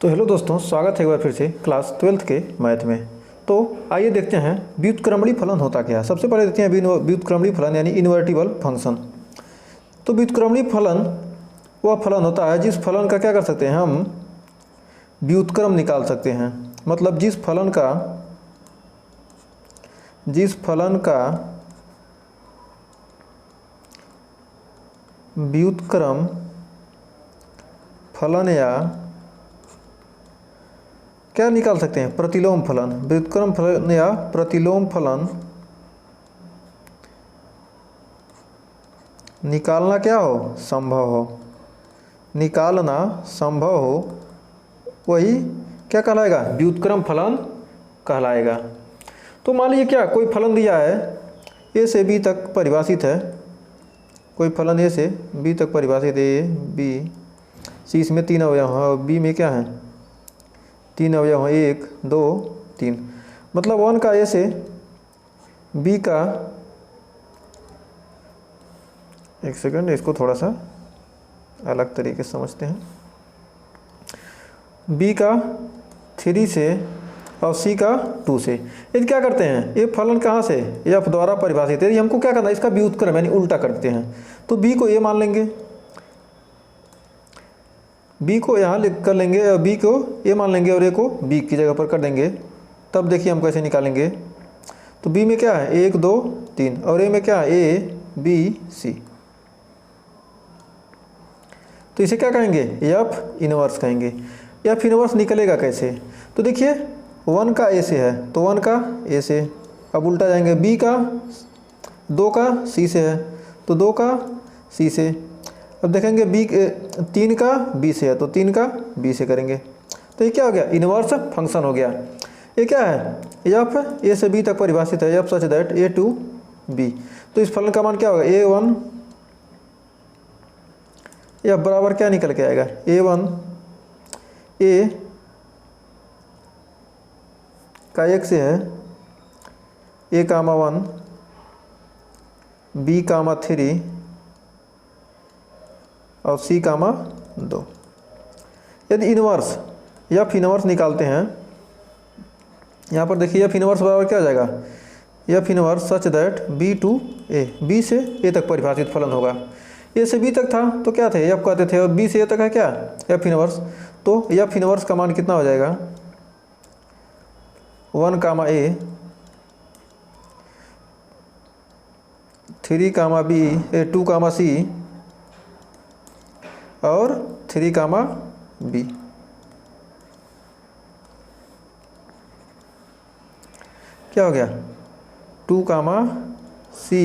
तो हेलो दोस्तों, स्वागत है एक बार फिर से क्लास 12th के मैथ में। तो आइए देखते हैं व्युत्क्रमणीय फलन होता क्या है। सबसे पहले देखते हैं व्युत्क्रमणीय फलन यानी इन्वर्टिबल फंक्शन। तो व्युत्क्रमणीय फलन वह फलन होता है जिस फलन का क्या कर सकते हैं हम व्युत्क्रम निकाल सकते हैं। मतलब जिस फलन का व्युत्क्रम फलन या क्या निकाल सकते हैं प्रतिलोम फलन। व्युत्क्रम फलन या प्रतिलोम फलन निकालना क्या हो संभव हो, निकालना संभव हो, वही क्या कहलाएगा व्युत्क्रम फलन कहलाएगा। तो मान लीजिए क्या कोई फलन दिया है ए से बी तक परिभाषित है, कोई फलन ए से बी तक परिभाषित है, ए बी सी, इसमें तीन अवयव हैं और बी में क्या है तीन अवयव हैं, 1 2 3। मतलब 1 का ए से बी का, एक सेकंड इसको थोड़ा सा अलग तरीके से समझते हैं। बी का 3 से और सी का 2 से। यदि क्या करते हैं ये फलन कहाँ से एफ द्वारा परिभाषित है, यदि हमको क्या करना है इसका व्युत्क्रम यानी उल्टा कर देते हैं। तो बी को ए मान लेंगे, बी को यहाँ लिख कर लेंगे और बी को ए मान लेंगे और ए को बी की जगह पर कर देंगे। तब देखिए हम कैसे निकालेंगे। तो बी में क्या है 1 2 3 और ए में क्या है ए बी सी। तो इसे क्या कहेंगे एफ इनवर्स कहेंगे। एफ इनवर्स निकलेगा कैसे, तो देखिए 1 का ए से है तो 1 का ए से, अब उल्टा जाएंगे बी का 2 का सी से है तो 2 का सी से। अब देखेंगे बी 3 का बी से है तो 3 का बी से करेंगे। तो ये क्या हो गया इनवर्स फंक्शन हो गया। ये क्या है एफ ए से बी तक परिभाषित है, F such that A to B. तो इस फलन का मान क्या होगा a1 एफ बराबर क्या निकल के आएगा a1 ए का 1 से है a, 1 b, 3 और c, 2। यदि इनवर्स एफ इनवर्स निकालते हैं, यहाँ पर देखिए एफ इनवर्स बराबर क्या हो जाएगा F inverse such that B to A, B से ए तक परिभाषित फलन होगा। ए से बी तक था तो क्या थे एफ कहते थे और बी से ए तक है क्या एफ इनवर्स। तो एफ इनवर्स का मान कितना हो जाएगा 1 ए 3 बी 2 सी और 3 बी। क्या हो गया 2 सी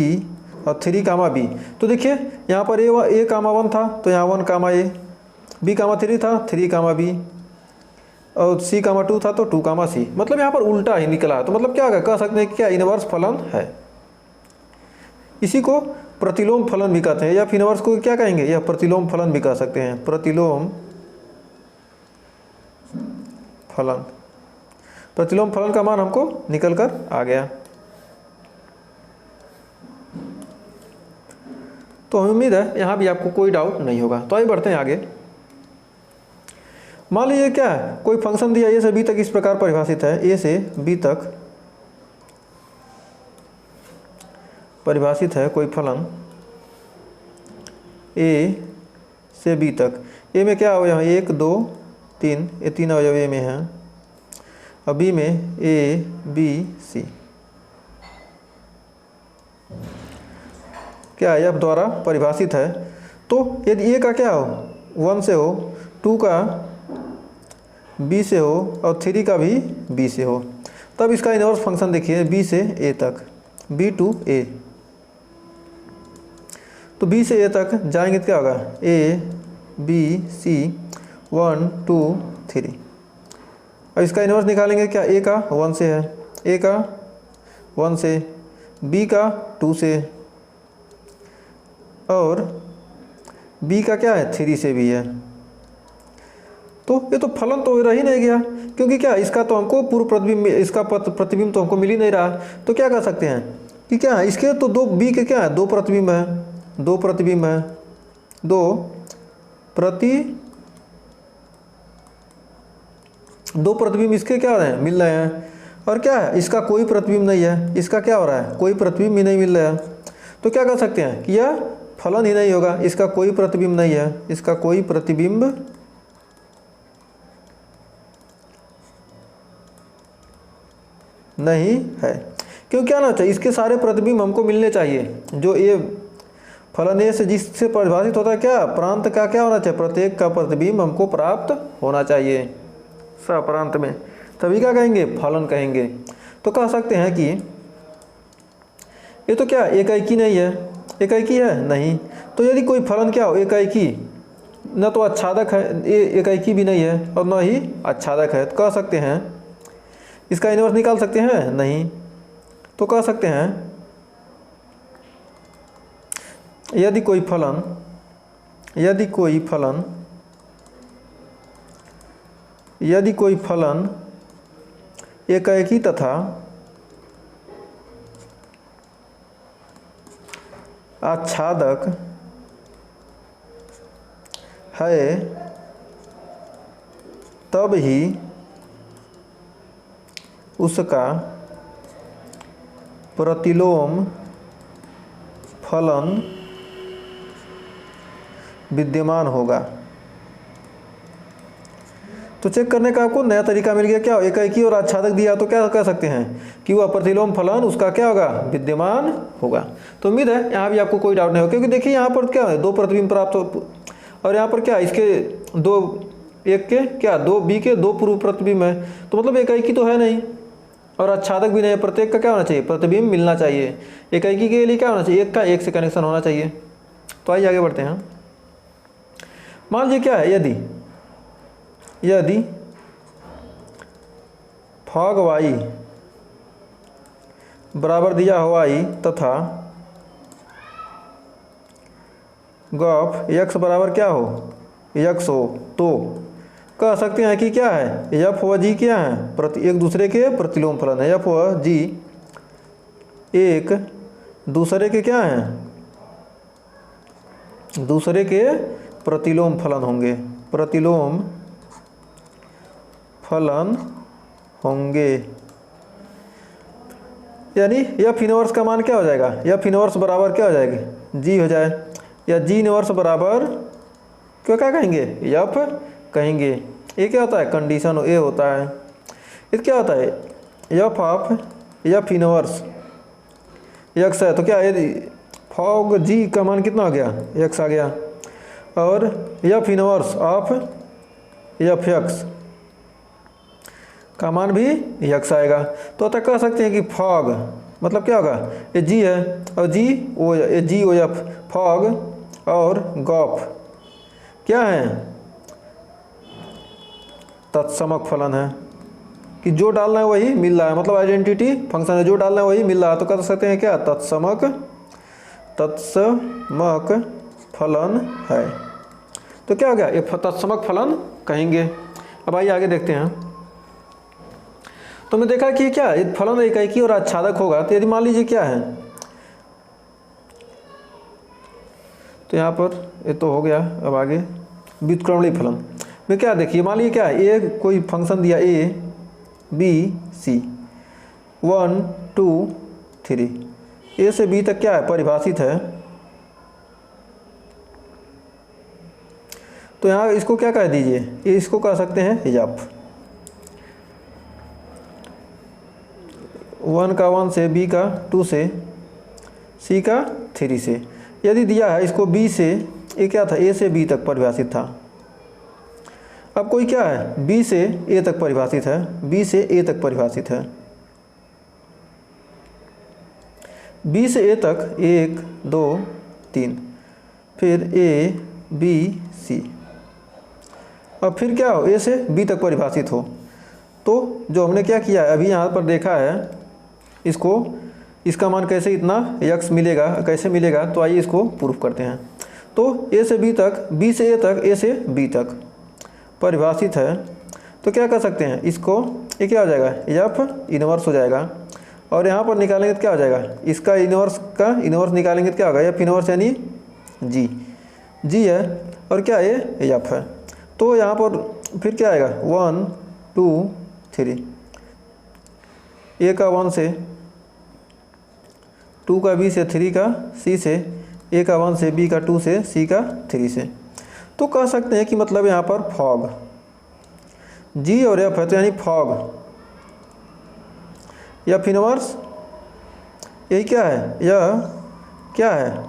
और 3 बी। तो देखिए यहाँ पर ए 1 था तो यहाँ 1 ए, बी 3 था 3 बी और सी 2 था तो 2 सी। मतलब यहाँ पर उल्टा ही निकला। तो मतलब क्या होगा कह सकते हैं कि क्या इनवर्स फलन है। इसी को प्रतिलोम फलन भी कहते हैं या फिर इनवर्स को क्या कहेंगे या प्रतिलोम फलन भी कह सकते हैं। प्रतिलोम फलन, प्रतिलोम फलन का मान हमको निकल कर आ गया। तो हमें उम्मीद है यहाँ भी आपको कोई डाउट नहीं होगा। तो आइए बढ़ते हैं आगे। मान लीजिए क्या है कोई फंक्शन दिया ए से बी तक इस प्रकार परिभाषित है, ए से बी तक परिभाषित है कोई फलन ए से बी तक। ए में क्या अवयव है 1 2 3, ये 3 अवयव ए में है और बी में ए बी सी। क्या एफ द्वारा परिभाषित है। तो यदि ए का क्या हो 1 से हो, 2 का बी से हो और 3 का भी बी से हो, तब इसका इनवर्स फंक्शन देखिए बी से ए तक, बी टू ए। तो बी से ए तक जाएंगे तो क्या होगा ए बी सी 1 2 3। अब इसका इनवर्स निकालेंगे क्या ए का 1 से है, ए का 1 से, बी का 2 से और बी का क्या है 3 से भी है। तो ये तो फलन तो रह ही नहीं गया क्योंकि क्या इसका तो हमको पूर्व प्रतिबिंब, इसका प्रतिबिंब तो हमको मिल ही नहीं रहा। तो क्या कर सकते हैं कि क्या है इसके तो 2 बी के क्या है 2 प्रतिबिंब है, 2 प्रतिबिंब है, 2 प्रतिबिंब दो प्रतिबिंब इसके क्या हो रहे हैं, मिल रहे हैं, और क्या है इसका कोई प्रतिबिंब नहीं है, इसका क्या हो रहा है, कोई प्रतिबिंब ही नहीं मिल रहा है। तो क्या कर सकते हैं कि यह फलन ही नहीं होगा, इसका कोई प्रतिबिंब नहीं है, इसका कोई प्रतिबिंब नहीं है। क्यों, क्या ना चाहिए, इसके सारे प्रतिबिंब हमको मिलने चाहिए। जो ये फलन ए से जिससे परिभाषित होता है क्या, प्रांत का क्या होना चाहिए, प्रत्येक का प्रतिबिंब हमको प्राप्त होना चाहिए सप्रांत में, तभी क्या कहेंगे, फलन कहेंगे। तो कह सकते हैं कि ये तो क्या एकाएकी नहीं है, एकाएकी है नहीं, तो यदि कोई फलन क्या हो एकाएकी, न तो आच्छादक है, ये एकाएकी भी नहीं है और न ही आच्छादक है, तो कह सकते हैं इसका इन्वर्स निकाल सकते हैं नहीं। तो कह सकते हैं यदि कोई फलन एकाएकी तथा आच्छादक है तब ही उसका प्रतिलोम फलन विद्यमान होगा। तो चेक करने का आपको नया तरीका मिल गया, क्या एकाएकी और आच्छादक दिया तो क्या कह सकते हैं कि वह प्रतिलोम फलन उसका क्या होगा, विद्यमान होगा। तो उम्मीद है यहाँ भी आपको कोई डाउट नहीं होगा, क्योंकि देखिए यहाँ पर क्या है, दो प्रतिबिंब प्राप्त हो और यहाँ पर क्या इसके दो, एक के क्या दो, बी के दो पूर्व प्रतिबिंब है, तो मतलब एकाएकी तो है नहीं और आच्छादक भी नहीं है, प्रत्येक का क्या होना चाहिए, प्रतिबिंब मिलना चाहिए। एकाएकी के लिए क्या होना चाहिए, एक का एक से कनेक्शन होना चाहिए। तो आइए आगे बढ़ते हैं। मान लीजिए क्या है, यदि फॉग वाई बराबर दिया हो y तथा गॉफ x बराबर क्या हो, x हो, तो कह सकते हैं कि क्या है, f व g क्या है, एक दूसरे के प्रतिलोम फलन है। f व g एक दूसरे के क्या हैं, दूसरे के प्रतिलोम फलन होंगे, प्रतिलोम फलन होंगे। यानी एफ इनवर्स का मान क्या हो जाएगा, एफ इनवर्स बराबर क्या हो जाएगी, जी हो जाए, या जी इनवर्स बराबर क्या कहेंगे, एफ कहेंगे। ये क्या होता है, कंडीशन ए होता है। ये क्या होता है, F of F inverse x है, तो क्या यदि फॉग जी का मान कितना हो गया, एक्स आ गया, और F inverse of F x का मान भी एक्स आएगा। तो अतः कह सकते हैं कि फॉग मतलब क्या होगा, ये जी है और जी ओ एफ, फॉग और गॉफ क्या है, तत्समक फलन है, कि जो डालना है वही मिल रहा है, मतलब आइडेंटिटी फंक्शन है, जो डालना है वही मिल रहा है। तो कह सकते हैं क्या, तत्समक फलन है। तो क्या हो गया, ये तत्समक फलन कहेंगे। अब आइए आगे देखते हैं। तो मैं देखा कि क्या ये फलन एकाएकी और आच्छादक होगा, तो यदि मान लीजिए क्या है, तो यहाँ पर ये तो हो गया। अब आगे व्युत्क्रमणीय फलन में क्या, देखिए मान लीजिए क्या है, ए कोई फंक्शन दिया ए बी सी 1 2 3, ए से बी तक क्या है, परिभाषित है। तो यहाँ इसको क्या कह दीजिए, ये इसको कह सकते हैं एफ, 1 का 1 से, बी का 2 से, सी का 3 से। यदि दिया है इसको बी से, ये क्या था, ए से बी तक परिभाषित था। अब कोई क्या है, बी से ए तक परिभाषित है, बी से ए तक परिभाषित है, बी से ए तक 1 2 3, फिर ए बी सी, अब फिर क्या हो, ए से बी तक परिभाषित हो। तो जो हमने क्या किया है अभी यहाँ पर देखा है, इसको इसका मान कैसे इतना x मिलेगा, कैसे मिलेगा, तो आइए इसको प्रूफ करते हैं। तो ए से बी तक, बी से ए तक, ए से बी तक परिभाषित है। तो क्या कर सकते हैं, इसको ये क्या हो जाएगा, एफ इनवर्स हो जाएगा, और यहाँ पर निकालेंगे तो क्या हो जाएगा, इसका इनवर्स का इनवर्स निकालेंगे तो क्या होगा, एफ इनवर्स यानी जी, जी है और क्या ये एफ है। तो यहाँ पर फिर क्या आएगा, 1 2 3, ए का 1 से, 2 का बी से, 3 का सी से, ए का 1 से, बी का 2 से, सी का 3 से। तो कह सकते हैं कि मतलब यहाँ पर फॉग जी और एफ है, तो यानी फॉग एफ इनवर्स, यही क्या है, यह क्या है,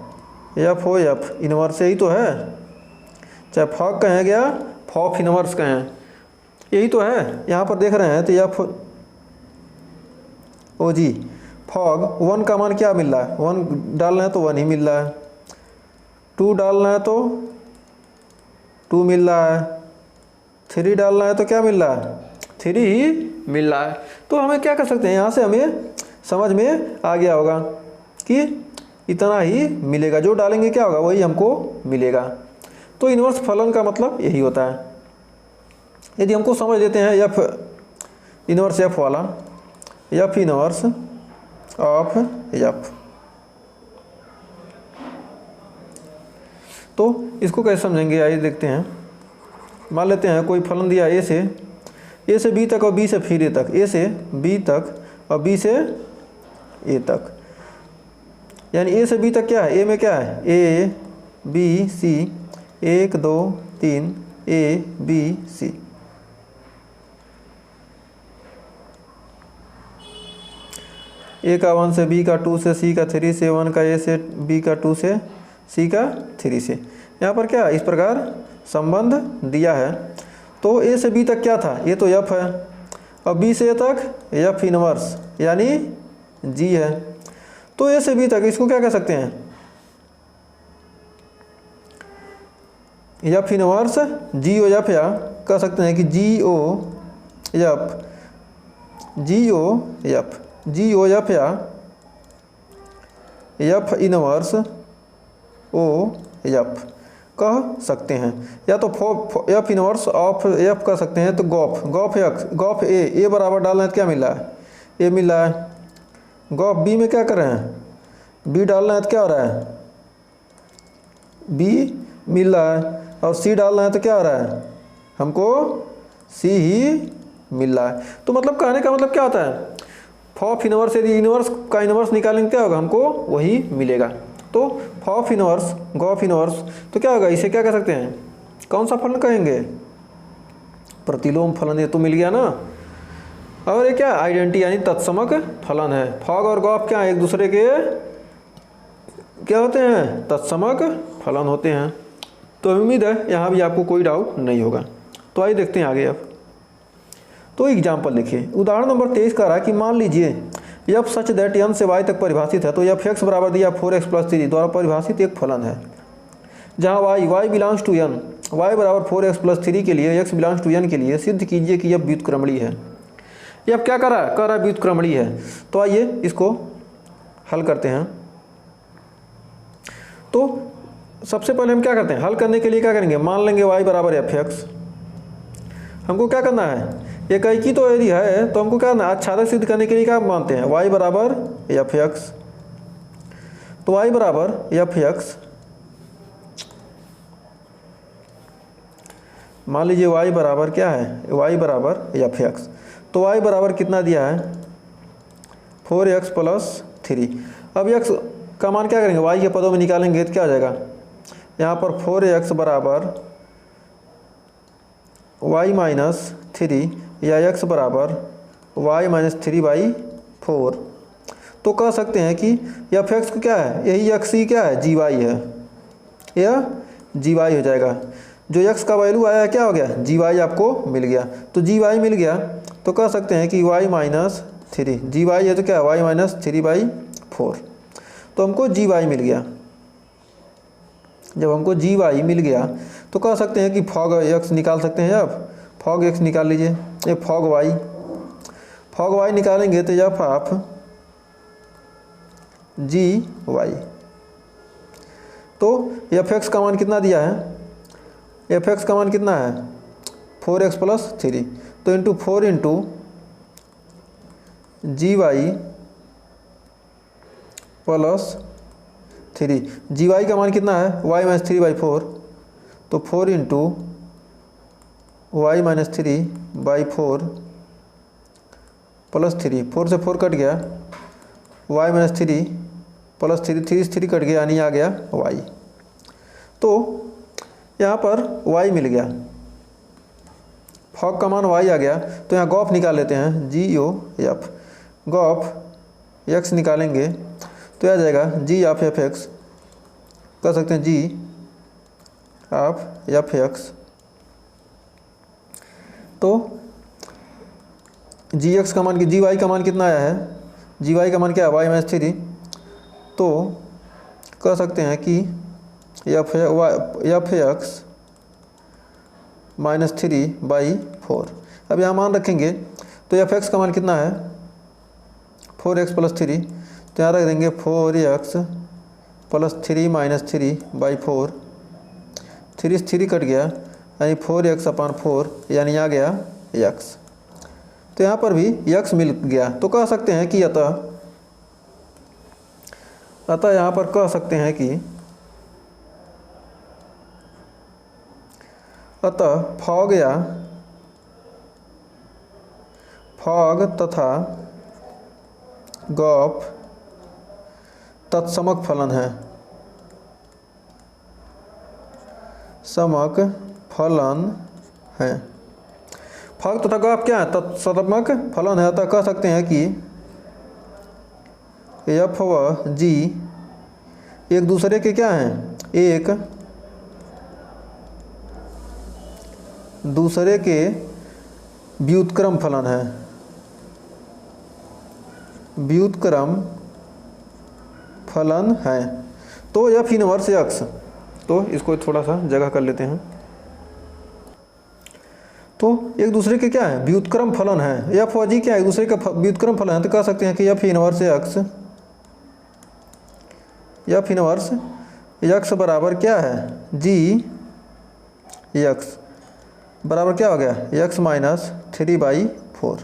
एफ ओ एफ इनवर्स, यही तो है। चाहे फॉग कहें या फॉफ इनवर्स कहें, यही तो है। यहाँ पर देख रहे हैं तो एफ ओ जी फॉग 1 का मान क्या मिल रहा है, 1 डालना है तो 1 ही मिल रहा है, 2 डालना है तो 2 मिल रहा है, 3 डालना है तो क्या मिल रहा है, 3 ही मिल रहा है। तो हमें क्या कर सकते हैं, यहाँ से हमें समझ में आ गया होगा कि इतना ही मिलेगा, जो डालेंगे क्या होगा वही हमको मिलेगा। तो इन्वर्स फलन का मतलब यही होता है। यदि हमको समझ लेते हैं एफ इन्वर्स एफ वाला, एफ इन्वर्स ऑफ एफ, तो इसको कैसे समझेंगे, आइए देखते हैं। मान लेते हैं कोई फलन दिया ए से बी तक और बी से फिर ए तक, ए से बी तक और बी से ए तक, यानी ए से बी तक क्या है, ए में क्या है, ए बी सी, 1 2 3 ए बी सी। ए का 1 से, बी का 2 से, सी का 3 से, 1 का ए से, बी का 2 से, सी का 3 से। यहाँ पर क्या इस प्रकार संबंध दिया है। तो ए से बी तक क्या था, ये तो एफ है, और बी से ए तक एफ इनवर्स यानी जी है। तो ए से बी तक इसको क्या कह सकते हैं, एफ इनवर्स जी ओ एफ, या कह सकते हैं कि जी ओ एफ, जी ओ एफ, जी ओ एफ या एफ इनवर्स ओ एफ कह सकते हैं, या तो एफ इनवर्स ऑफ एफ कह सकते हैं। तो गॉफ एक्स, गॉफ ए बराबर डालना है तो क्या मिल रहा है, ए मिल रहा है। गॉफ बी में क्या कर रहे हैं, बी डालना है तो क्या हो रहा है, बी मिल रहा है, और सी डालना है तो क्या हो रहा है, हमको सी ही मिल रहा है। तो मतलब कहने का मतलब क्या होता है, फॉफ इनवर्स, यदि इनवर्स का इनवर्स निकालेंगे क्या होगा, हमको वही मिलेगा। तो फॉफ इनवर्स गॉफ इनवर्स, तो क्या होगा, इसे क्या कह सकते हैं, कौन सा फलन कहेंगे, प्रतिलोम फलन। ये तो मिल गया ना। और ये क्या, आइडेंटिटी यानी तत्समक फलन है। फॉग और गॉफ क्या एक दूसरे के क्या होते हैं, तत्समक फलन होते हैं। तो उम्मीद है यहाँ भी आपको कोई डाउट नहीं होगा। तो आइए देखते हैं आगे अब। तो एग्जाम्पल लिखिए। उदाहरण नंबर 23 कह रहा है कि मान लीजिए एफ सच दैट एन से वाई तक परिभाषित है। तो एफ एक्स बराबर दिया 4x+3 द्वारा परिभाषित एक फलन है, जहाँ Y belongs to N, Y बराबर 4x+3 के लिए एक्स बिलोंग्स टू एन के लिए सिद्ध कीजिए कि यह व्युत्क्रमणीय है। यह क्या कर रहा है, कह रहा है व्युत्क्रमणीय है। तो आइए इसको हल करते हैं। तो सबसे पहले हम क्या करते हैं, हल करने के लिए क्या करेंगे, मान लेंगे y बराबर एफ एक्स। हमको क्या करना है, एक ही तो यदि है तो हमको क्या करना है, आच्छादक सिद्ध करने के लिए क्या मानते हैं, y बराबर एफ एक्स। तो y बराबर एफ एक्स, मान लीजिए y बराबर क्या है, y बराबर एफ एक्स। तो y बराबर कितना दिया है, 4x+3। अब x का मान क्या करेंगे, y के पदों में निकालेंगे तो क्या हो जाएगा, यहाँ पर 4x बराबर y-3 या x बराबर y-3/4। तो कह सकते हैं कि एफ एक्स को क्या है, यही x ही क्या है, जी वाई है, यह जी वाई हो जाएगा। जो x का वैल्यू आया है क्या हो गया, जी वाई आपको मिल गया। तो जी वाई मिल गया तो कह सकते हैं कि y-3, जी वाई है तो क्या है, y-3/4। तो हमको जी वाई मिल गया। जब हमको जी वाई मिल गया तो कह सकते हैं कि फॉग एक्स निकाल सकते हैं। अब फॉग एक्स निकाल लीजिए, ये फॉग वाई निकालेंगे तो एफ ऑफ जी वाई। तो एफ एक्स का मान कितना दिया है, एफ एक्स का मान कितना है, 4x+3। तो इंटू 4 इंटू जी वाई +3, जी वाई का मान कितना है, y-3/4। तो 4 इंटू वाई माइनस 3/4 प्लस 3, 4 से 4 कट गया, वाई माइनस 3 प्लस 3, 3 से 3 कट गया, यानी आ गया वाई। तो यहाँ पर वाई मिल गया, फॉग का मान वाई आ गया। तो यहाँ गॉफ निकाल लेते हैं, GOF, गॉफ एक्स निकालेंगे तो आ जाएगा जी ऑफ एफ एक्स, कर सकते हैं जी ऑफ एफ एक्स। तो जी एक्स का मान, जी वाई का मान कितना आया है, जी वाई का मान क्या है, वाई माइनस 3। तो कह सकते हैं कि एफ एक्स माइनस 3/4। अब यहाँ मान रखेंगे तो एफ एक्स का मान कितना है, 4x प्लस 3। तो यहाँ रख देंगे 4x प्लस 3 माइनस 3/4, 3 से 3 कट गया, यानी 4x/4, यानी आ गया x। तो यहाँ पर भी x मिल गया। तो कह सकते हैं कि अतः यहाँ पर कह सकते हैं कि अतः फॉग तथा गॉफ तत्समक फलन है, समक फलन है। फॉग तथा गॉफ क्या है, तत्समक फलन है। अतः कह सकते हैं कि एफ व जी एक दूसरे के क्या हैं, एक दूसरे के व्युत्क्रम फलन है, व्युत्क्रम फलन है। तो एफ इनवर्स एक्स, तो इसको थोड़ा सा जगह कर लेते हैं। तो एक दूसरे के क्या है, व्युत्क्रम फलन है। एफ और जी क्या है, एक दूसरे का व्युत्क्रम फलन है। तो कह सकते हैं कि F inverse x, F inverse x बराबर क्या है, जी एक्स बराबर क्या हो गया, एक्स माइनस 3/4।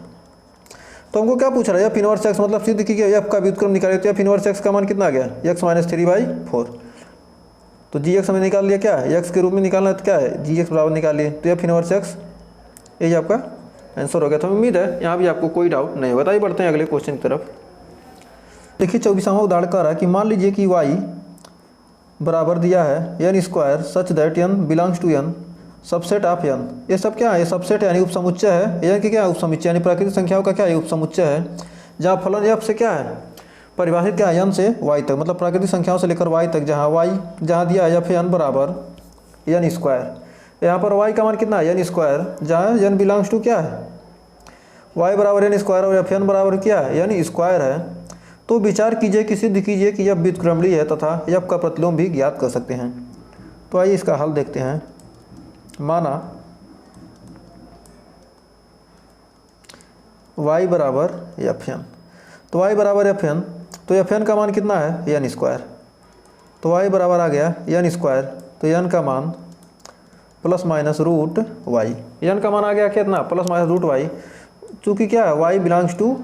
तो हमको क्या पूछ रहा है, एफ इनवर्स एक्स मतलब सिद्ध की एफ का व्युत्क्रम निकाले। तो एफ इनवर्स एक्स का मान कितना आ गया, एक्स माइनस 3/4। तो जी एक्स हमने निकाल लिया, क्या है एक्स के रूप में निकालना है, तो क्या है जी एक्स बराबर निकाल लिए। तो एफ इनवर्स एक्स, यही आपका आंसर हो गया। तो उम्मीद है यहाँ भी आपको कोई डाउट नहीं होगा। बताइए, बढ़ते हैं अगले क्वेश्चन की तरफ। देखिए 24वां उदाहरण कह रहा है कि मान लीजिए कि y बराबर दिया है n square such that n belongs to n subset of n। ये सब क्या है, ये सबसेट यानी उपसमुच्चय है। n की क्या है, उपसमुच्चय यानी प्राकृतिक संख्याओं का क्या है, उपसमुच्चय है। जहाँ फलन f से क्या है, परिभाषित क्या है, n से y तक, मतलब प्राकृतिक संख्याओं से लेकर y तक। जहाँ y जहाँ दिया है f n बराबर n स्क्वायर, यहाँ पर y का मान कितना है, n स्क्वायर, जहाँ n बिलोंग्स टू क्या है, y बराबर n स्क्वायर और f n बराबर क्या है, n स्क्वायर है। तो विचार कीजिए कि सिद्ध कीजिए कि यह व्युत्क्रमणीय है तथा f का प्रतिलोम भी ज्ञात कर सकते हैं। तो आइए इसका हल देखते हैं। माना y बराबर fn, तो y बराबर fn, तो fn का मान कितना है, n स्क्वायर। तो y बराबर आ गया n स्क्वायर, तो n का मान plus minus root Y, n का मान आ गया कितना, प्लस माइनस रूट वाई। चूँकि क्या है, y belongs to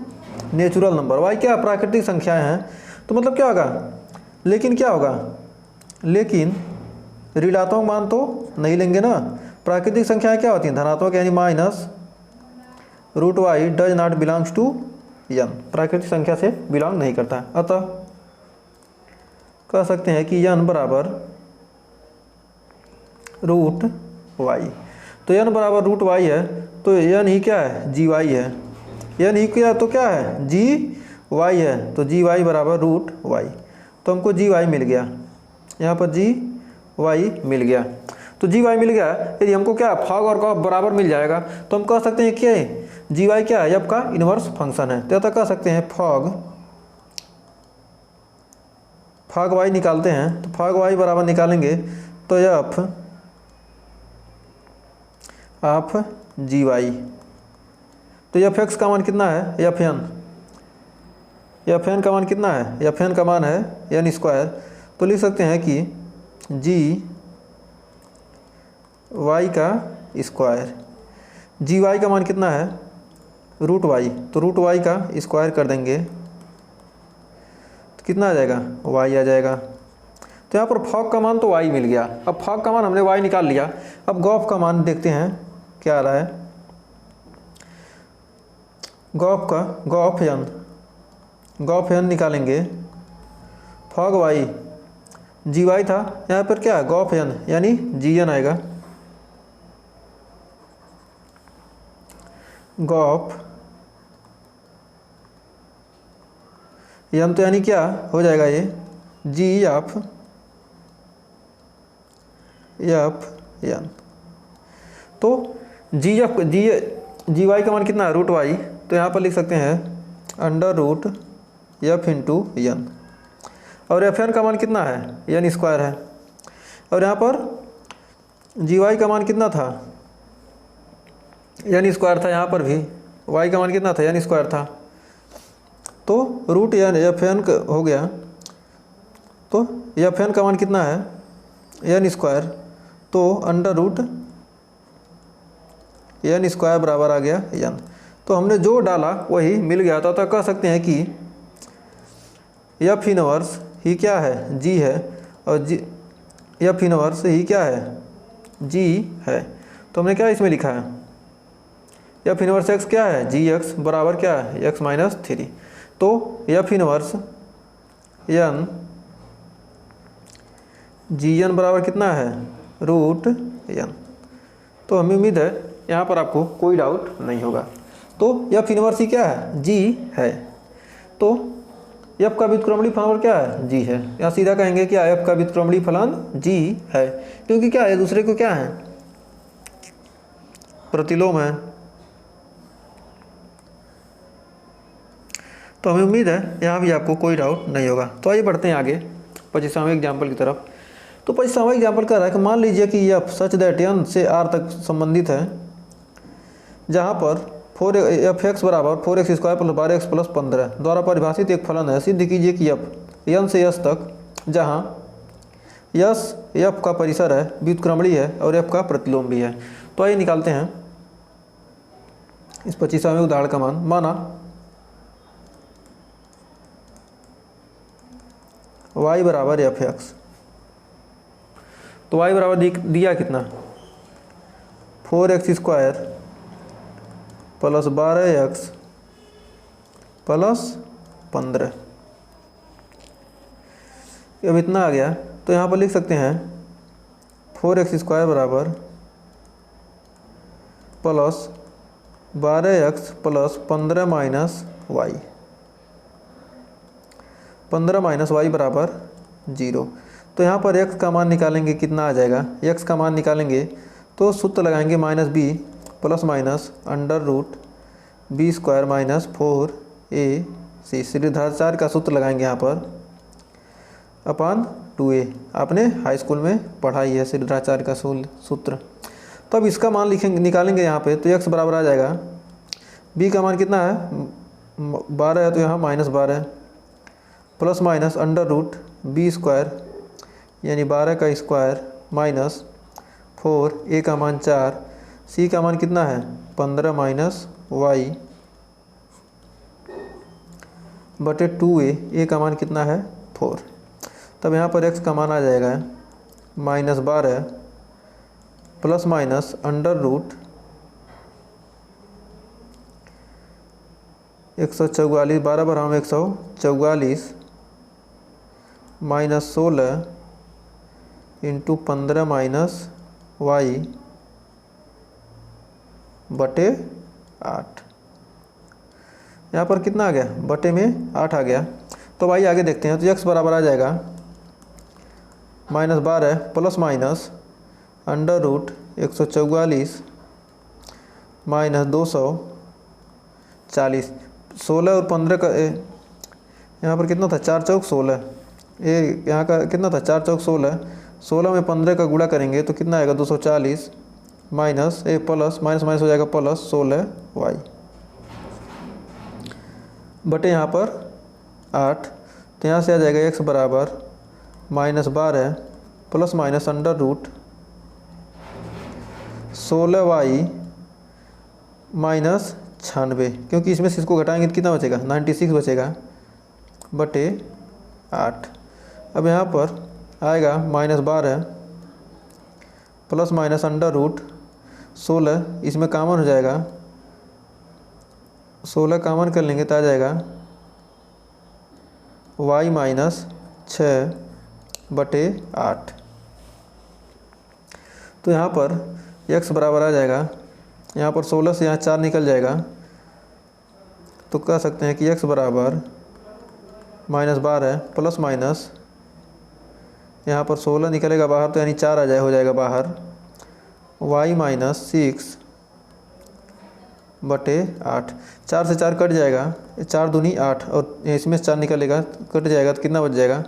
natural number, y क्या प्राकृतिक संख्याएं हैं। तो मतलब क्या होगा, लेकिन क्या होगा, लेकिन ऋणात्मक मान तो नहीं लेंगे ना। प्राकृतिक संख्याएं क्या होती हैं, धनात्मक, यानी minus root Y does not belongs to n, प्राकृतिक संख्या से बिलोंग नहीं करता है। अतः कह सकते हैं कि n बराबर रूट वाई। तो n बराबर रूट वाई है, तो n ही क्या है, जी वाई है। n ही क्या, तो क्या है, जी वाई है। तो जी वाई बराबर रूट वाई। तो हमको जी वाई मिल गया, यहाँ पर जी वाई मिल गया। तो जी वाई मिल गया, यदि हमको क्या फॉग और गॉफ बराबर मिल जाएगा तो हम कह सकते हैं क्या है, जी वाई क्या है, एफ का इन्वर्स फंक्शन है। तो कह सकते हैं फॉग वाई निकालते हैं। तो फॉग वाई बराबर निकालेंगे तो एफ ऑफ जी वाई। तो एफ एक्स का मान कितना है, एफ एन का मान कितना है, एफ एन का मान है n स्क्वायर। तो लिख सकते हैं कि जी वाई का स्क्वायर, जी वाई का मान कितना है, रूट वाई। तो रूट वाई का स्क्वायर कर देंगे तो कितना आ जाएगा, वाई आ जाएगा। तो यहाँ पर फॉग का मान तो वाई मिल गया। अब फॉग का मान हमने वाई निकाल लिया। अब गॉफ का मान देखते हैं क्या आ रहा है, गॉफ एन निकालेंगे, फॉग वाई जी वाई था, यहाँ पर क्या गॉफ एन यानी जी एन आएगा, गॉफ एन तो यानी क्या हो जाएगा ये जी एफ एन। तो जी वाई का मान कितना है रूट वाई, तो यहाँ पर लिख सकते हैं under root F into N, और एफ एन का मान कितना है एन स्क्वायर है, और यहाँ पर जी वाई का मान कितना था एन स्क्वायर था, यहाँ पर भी वाई का मान कितना था एन स्क्वायर था, तो रूट एन एफ एन हो गया, तो एफ एन का मान कितना है एन स्क्वायर, तो अंडर रूट एन स्क्वायर बराबर आ गया एन। तो हमने जो डाला वही मिल गया था, तो कह सकते हैं कि एफ इनवर्स ही क्या है जी है, और जी एफ इनवर्स ही क्या है जी है। तो हमने क्या इसमें लिखा है एफ इनवर्स एक्स क्या है जी एक्स बराबर क्या है एक्स माइनस 3। तो F inverse N G N बराबर कितना है रूट एन। तो हमें उम्मीद है यहाँ पर आपको कोई डाउट नहीं होगा। तो एफ इनवर्स ही क्या है जी है, तो एफ का व्युत्क्रमणीय फलन क्या है जी है, यहाँ सीधा कहेंगे क्या एफ का व्युत्क्रमणीय फलन जी है, क्योंकि क्या है दूसरे को क्या है प्रतिलोम है। तो हमें उम्मीद है यहाँ भी आपको कोई डाउट नहीं होगा। तो आइए बढ़ते हैं आगे 25वां एग्जाम्पल की तरफ। तो 25वां एग्जाम्पल कह रहा है कि मान लीजिए कि एफ सच दैट एन से आर तक संबंधित है, जहाँ पर एफ एक्स बराबर 4x square plus 12x plus 15 द्वारा परिभाषित एक फलन है। सिद्ध कीजिए कि एफ एन से एस तक, जहाँ यस एफ का परिसर है, व्युत्क्रमणीय है और एफ का प्रतिलोम भी है। तो आइए निकालते हैं इस 25वें उदाहरण का मान। माना y बराबर एफ एक्स, तो y बराबर दिया कितना 4x square plus 12x plus 15, अब इतना आ गया। तो यहाँ पर लिख सकते हैं 4x स्क्वायर बराबर plus 12x plus 15 minus Y, 15 minus Y बराबर 0। तो यहाँ पर x का मान निकालेंगे कितना आ जाएगा, x का मान निकालेंगे तो सूत्र लगाएंगे minus B plus minus under root B square minus 4ac, Shridharacharya का सूत्र लगाएंगे यहाँ पर अपान 2a। आपने हाई स्कूल में पढ़ाई है श्रीधाचार्य का सूत्र। तो अब इसका मान लिखेंगे निकालेंगे यहाँ पे, तो x बराबर आ जाएगा b का मान कितना है 12 है, तो यहाँ minus 12 plus minus under root B square यानी 12 का स्क्वायर माइनस 4, a का मान 4, c का मान कितना है 15 माइनस y बटे 2a, a का मान कितना है 4। तब यहाँ पर x का मान आ जाएगा minus 12 plus minus under root 144, 12 बार हम 144 माइनस 16 इंटू 15 माइनस वाई बटे 8। यहाँ पर कितना आ गया बटे में 8 आ गया। तो भाई आगे देखते हैं। तो x बराबर आ जाएगा minus 12 plus minus under root 144 minus 240, 16 और 15 का यहाँ पर कितना था 4 चौक 16, ये यहाँ का कितना था 4 चौक 16, 16 में 15 का गुणा करेंगे तो कितना आएगा 240 माइनस प्लस माइनस माइनस हो जाएगा प्लस 16y बटे यहाँ पर 8। तो यहाँ से आ जाएगा x बराबर minus 12 plus minus under root 16y minus 96, क्योंकि इसमें से इसको घटाएंगे तो कितना बचेगा 96 बचेगा बटे 8। अब यहाँ पर आएगा minus 12 plus minus under root 16, इसमें कॉमन हो जाएगा, 16 कॉमन कर लेंगे तो आ जाएगा y माइनस 6/8। तो यहाँ पर x बराबर आ जाएगा, यहाँ पर 16 से यहाँ 4 निकल जाएगा, तो कह सकते हैं कि x बराबर -12 प्लस माइनस, यहाँ पर 16 निकलेगा बाहर तो यानी 4 हो जाएगा बाहर, y माइनस 6/8। 4 से 4 कट जाएगा, 4 दूनी 8 और इसमें से 4 निकलेगा, कट जाएगा तो कितना बच जाएगा,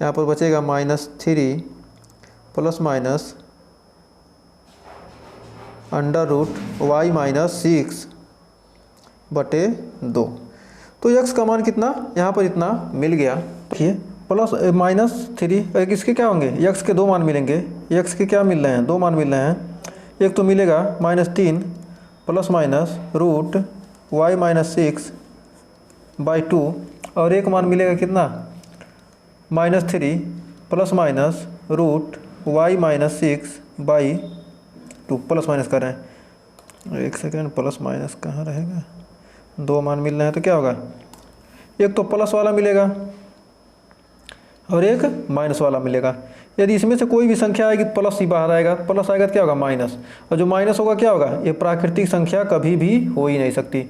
यहाँ पर बचेगा -3 प्लस माइनस √y माइनस 6/2। तो x का मान कितना, यहाँ पर इतना मिल गया। देखिए +-3 इसके क्या होंगे, x के 2 मान मिलेंगे, x के क्या मिल रहे हैं, 2 मान मिल रहे हैं। एक तो मिलेगा -3 प्लस माइनस √y माइनस 6/2 और एक मान मिलेगा कितना, -3 plus minus √y minus 6/2। Plus minus कर रहे हैं, एक सेकेंड, प्लस माइनस कहाँ रहेगा, 2 मान मिल रहे हैं तो क्या होगा, एक तो प्लस वाला मिलेगा और एक माइनस वाला मिलेगा। यदि इसमें से कोई भी संख्या आएगी तो प्लस ही बाहर आएगा, प्लस आएगा तो क्या होगा, माइनस, और जो माइनस होगा क्या होगा, ये प्राकृतिक संख्या कभी भी हो ही नहीं सकती।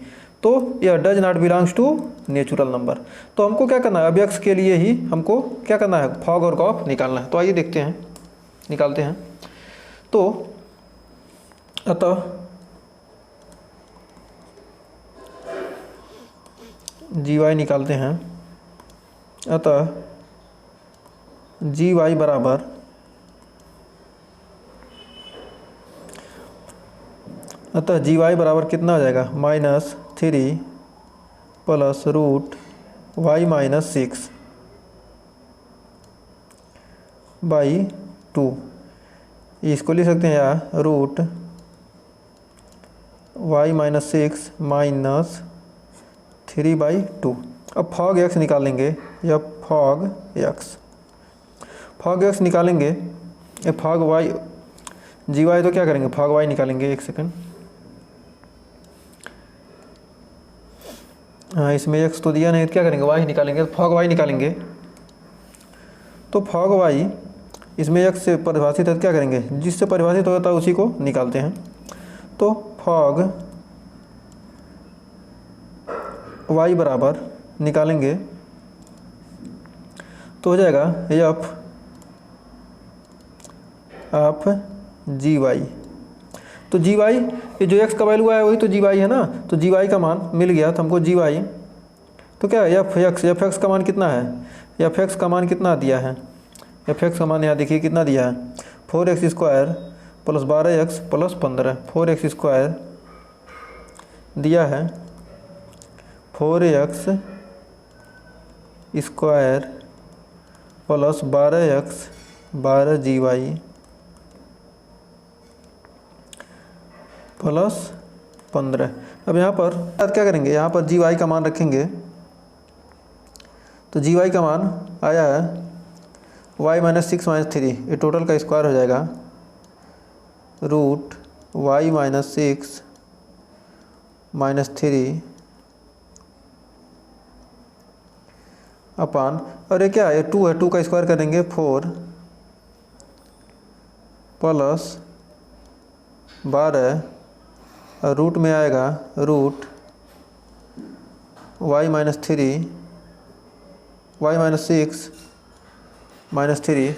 तो यह does not belongs to natural number. तो हमको क्या करना है, अब x के लिए ही हमको क्या करना है, फॉग और कॉफ निकालना है। तो आइए देखते हैं, निकालते हैं। तो अतः GY निकालते हैं, अतः GY बराबर GY बराबर कितना हो जाएगा, -3 प्लस √y माइनस 6/2। इसको लिख सकते हैं या √y माइनस 6 माइनस 3/2। अब फॉग x निकालेंगे, या फॉग x निकालेंगे, ये फॉग y GY तो क्या करेंगे, फॉग y निकालेंगे, एक सेकंड। हाँ, इसमें x तो दिया नहीं तो क्या करेंगे, y निकालेंगे, फॉग y निकालेंगे। तो फॉग y इसमें x से परिभाषित है तो क्या करेंगे, जिससे परिभाषित होता है उसी को निकालते हैं। तो फॉग y बराबर निकालेंगे तो हो जाएगा f GY। तो GY, ये जो x का वैल्यू आया वही तो GY है ना, तो GY का मान मिल गया। तो हमको GY तो क्या है, fx का मान कितना है, fx का मान कितना दिया है, fx का मान यहाँ देखिए कितना दिया है, 4x² plus 12x plus 15, 4x² दिया है, 4x² plus 12x 12 GY plus 15। अब यहाँ पर क्या करेंगे, यहाँ पर GY का मान रखेंगे। तो GY का मान आया है y माइनस 6 माइनस 3, ये टोटल का स्क्वायर हो जाएगा √y माइनस 6 माइनस 3 अपान, और ये क्या है, 2 है, 2 का स्क्वायर करेंगे 4 प्लस 12 और रूट में आएगा √y minus 3 y minus 6 minus 3,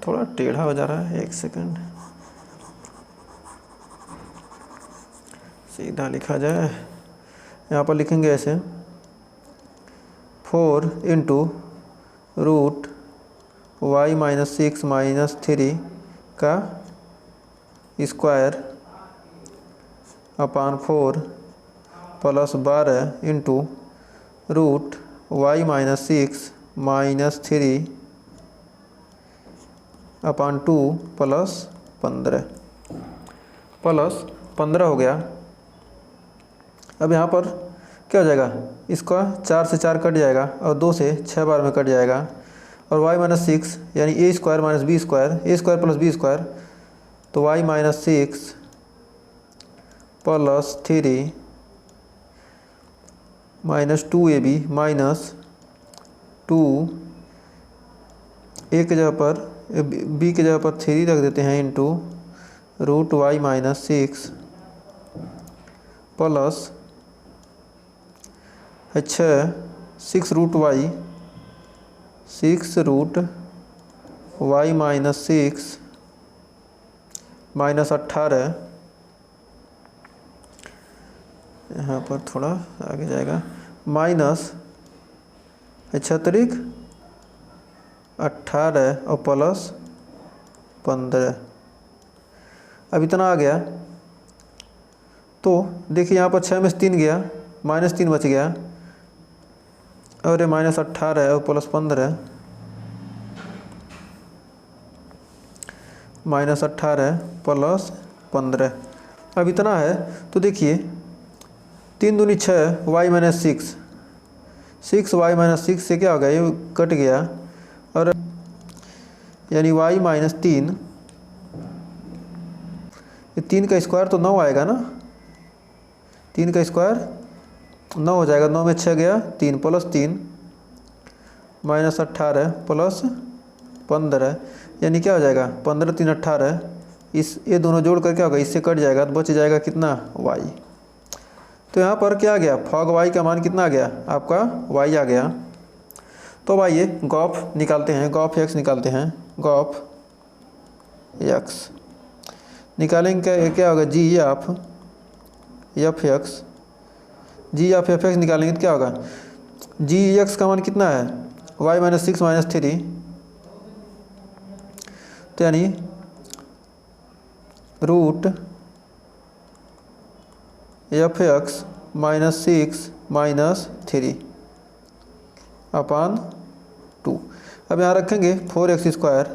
थोड़ा टेढ़ा हो जा रहा है, एक सेकंड, सीधा लिखा जाए, यहाँ पर लिखेंगे ऐसे 4 इंटू √y माइनस 6 माइनस 3 का square upon 4 plus 12 into √y minus 6 minus 3 upon 2 plus 15 हो गया। अब यहाँ पर क्या हो जाएगा, इसका 4 से 4 कट जाएगा और 2 से 6 बार में कट जाएगा, और y माइनस 6 यानी a² minus b² a² plus b², तो y minus 6 plus 3 minus 2ab minus 2 ए के जगह पर बी के जगह पर 3 रख देते हैं into root Y minus 6 plus 6 root Y minus 6 minus 18, यहाँ पर थोड़ा आगे जाएगा, माइनस 6 18 और प्लस 15। अब इतना आ गया। तो देखिए यहाँ पर 6 में से 3 गया, माइनस 3 बच गया, और ये माइनस 18 और प्लस 15, माइनस 18 प्लस 15। अब इतना है। तो देखिए 3 दूनी 6 वाई माइनस 6 वाई माइनस 6 से क्या हो गया, ये कट गया, और यानी वाई माइनस 3, ये 3 का स्क्वायर तो 9 आएगा ना, 3 का स्क्वायर 9 हो जाएगा। 9 में 6 गया, 3 प्लस 3 माइनस 18 प्लस 15, यानी क्या हो जाएगा 15 3 18। ये दोनों जोड़ कर क्या होगा, इससे कट जाएगा तो बच जाएगा कितना, y। तो यहाँ पर क्या आ गया, फॉग y का मान कितना आ गया, आपका y आ गया। तो अब आइए गॉफ निकालते हैं, गॉफ x निकालते हैं, गॉफ x निकालेंगे क्या होगा, g of F x, g of F x निकालेंगे तो क्या होगा, जी एक्स का मान कितना है, वाई माइनस 6 माइनस 3, तो यानी root F X minus 6 minus 3 upon 2। अब यहाँ रखेंगे 4x square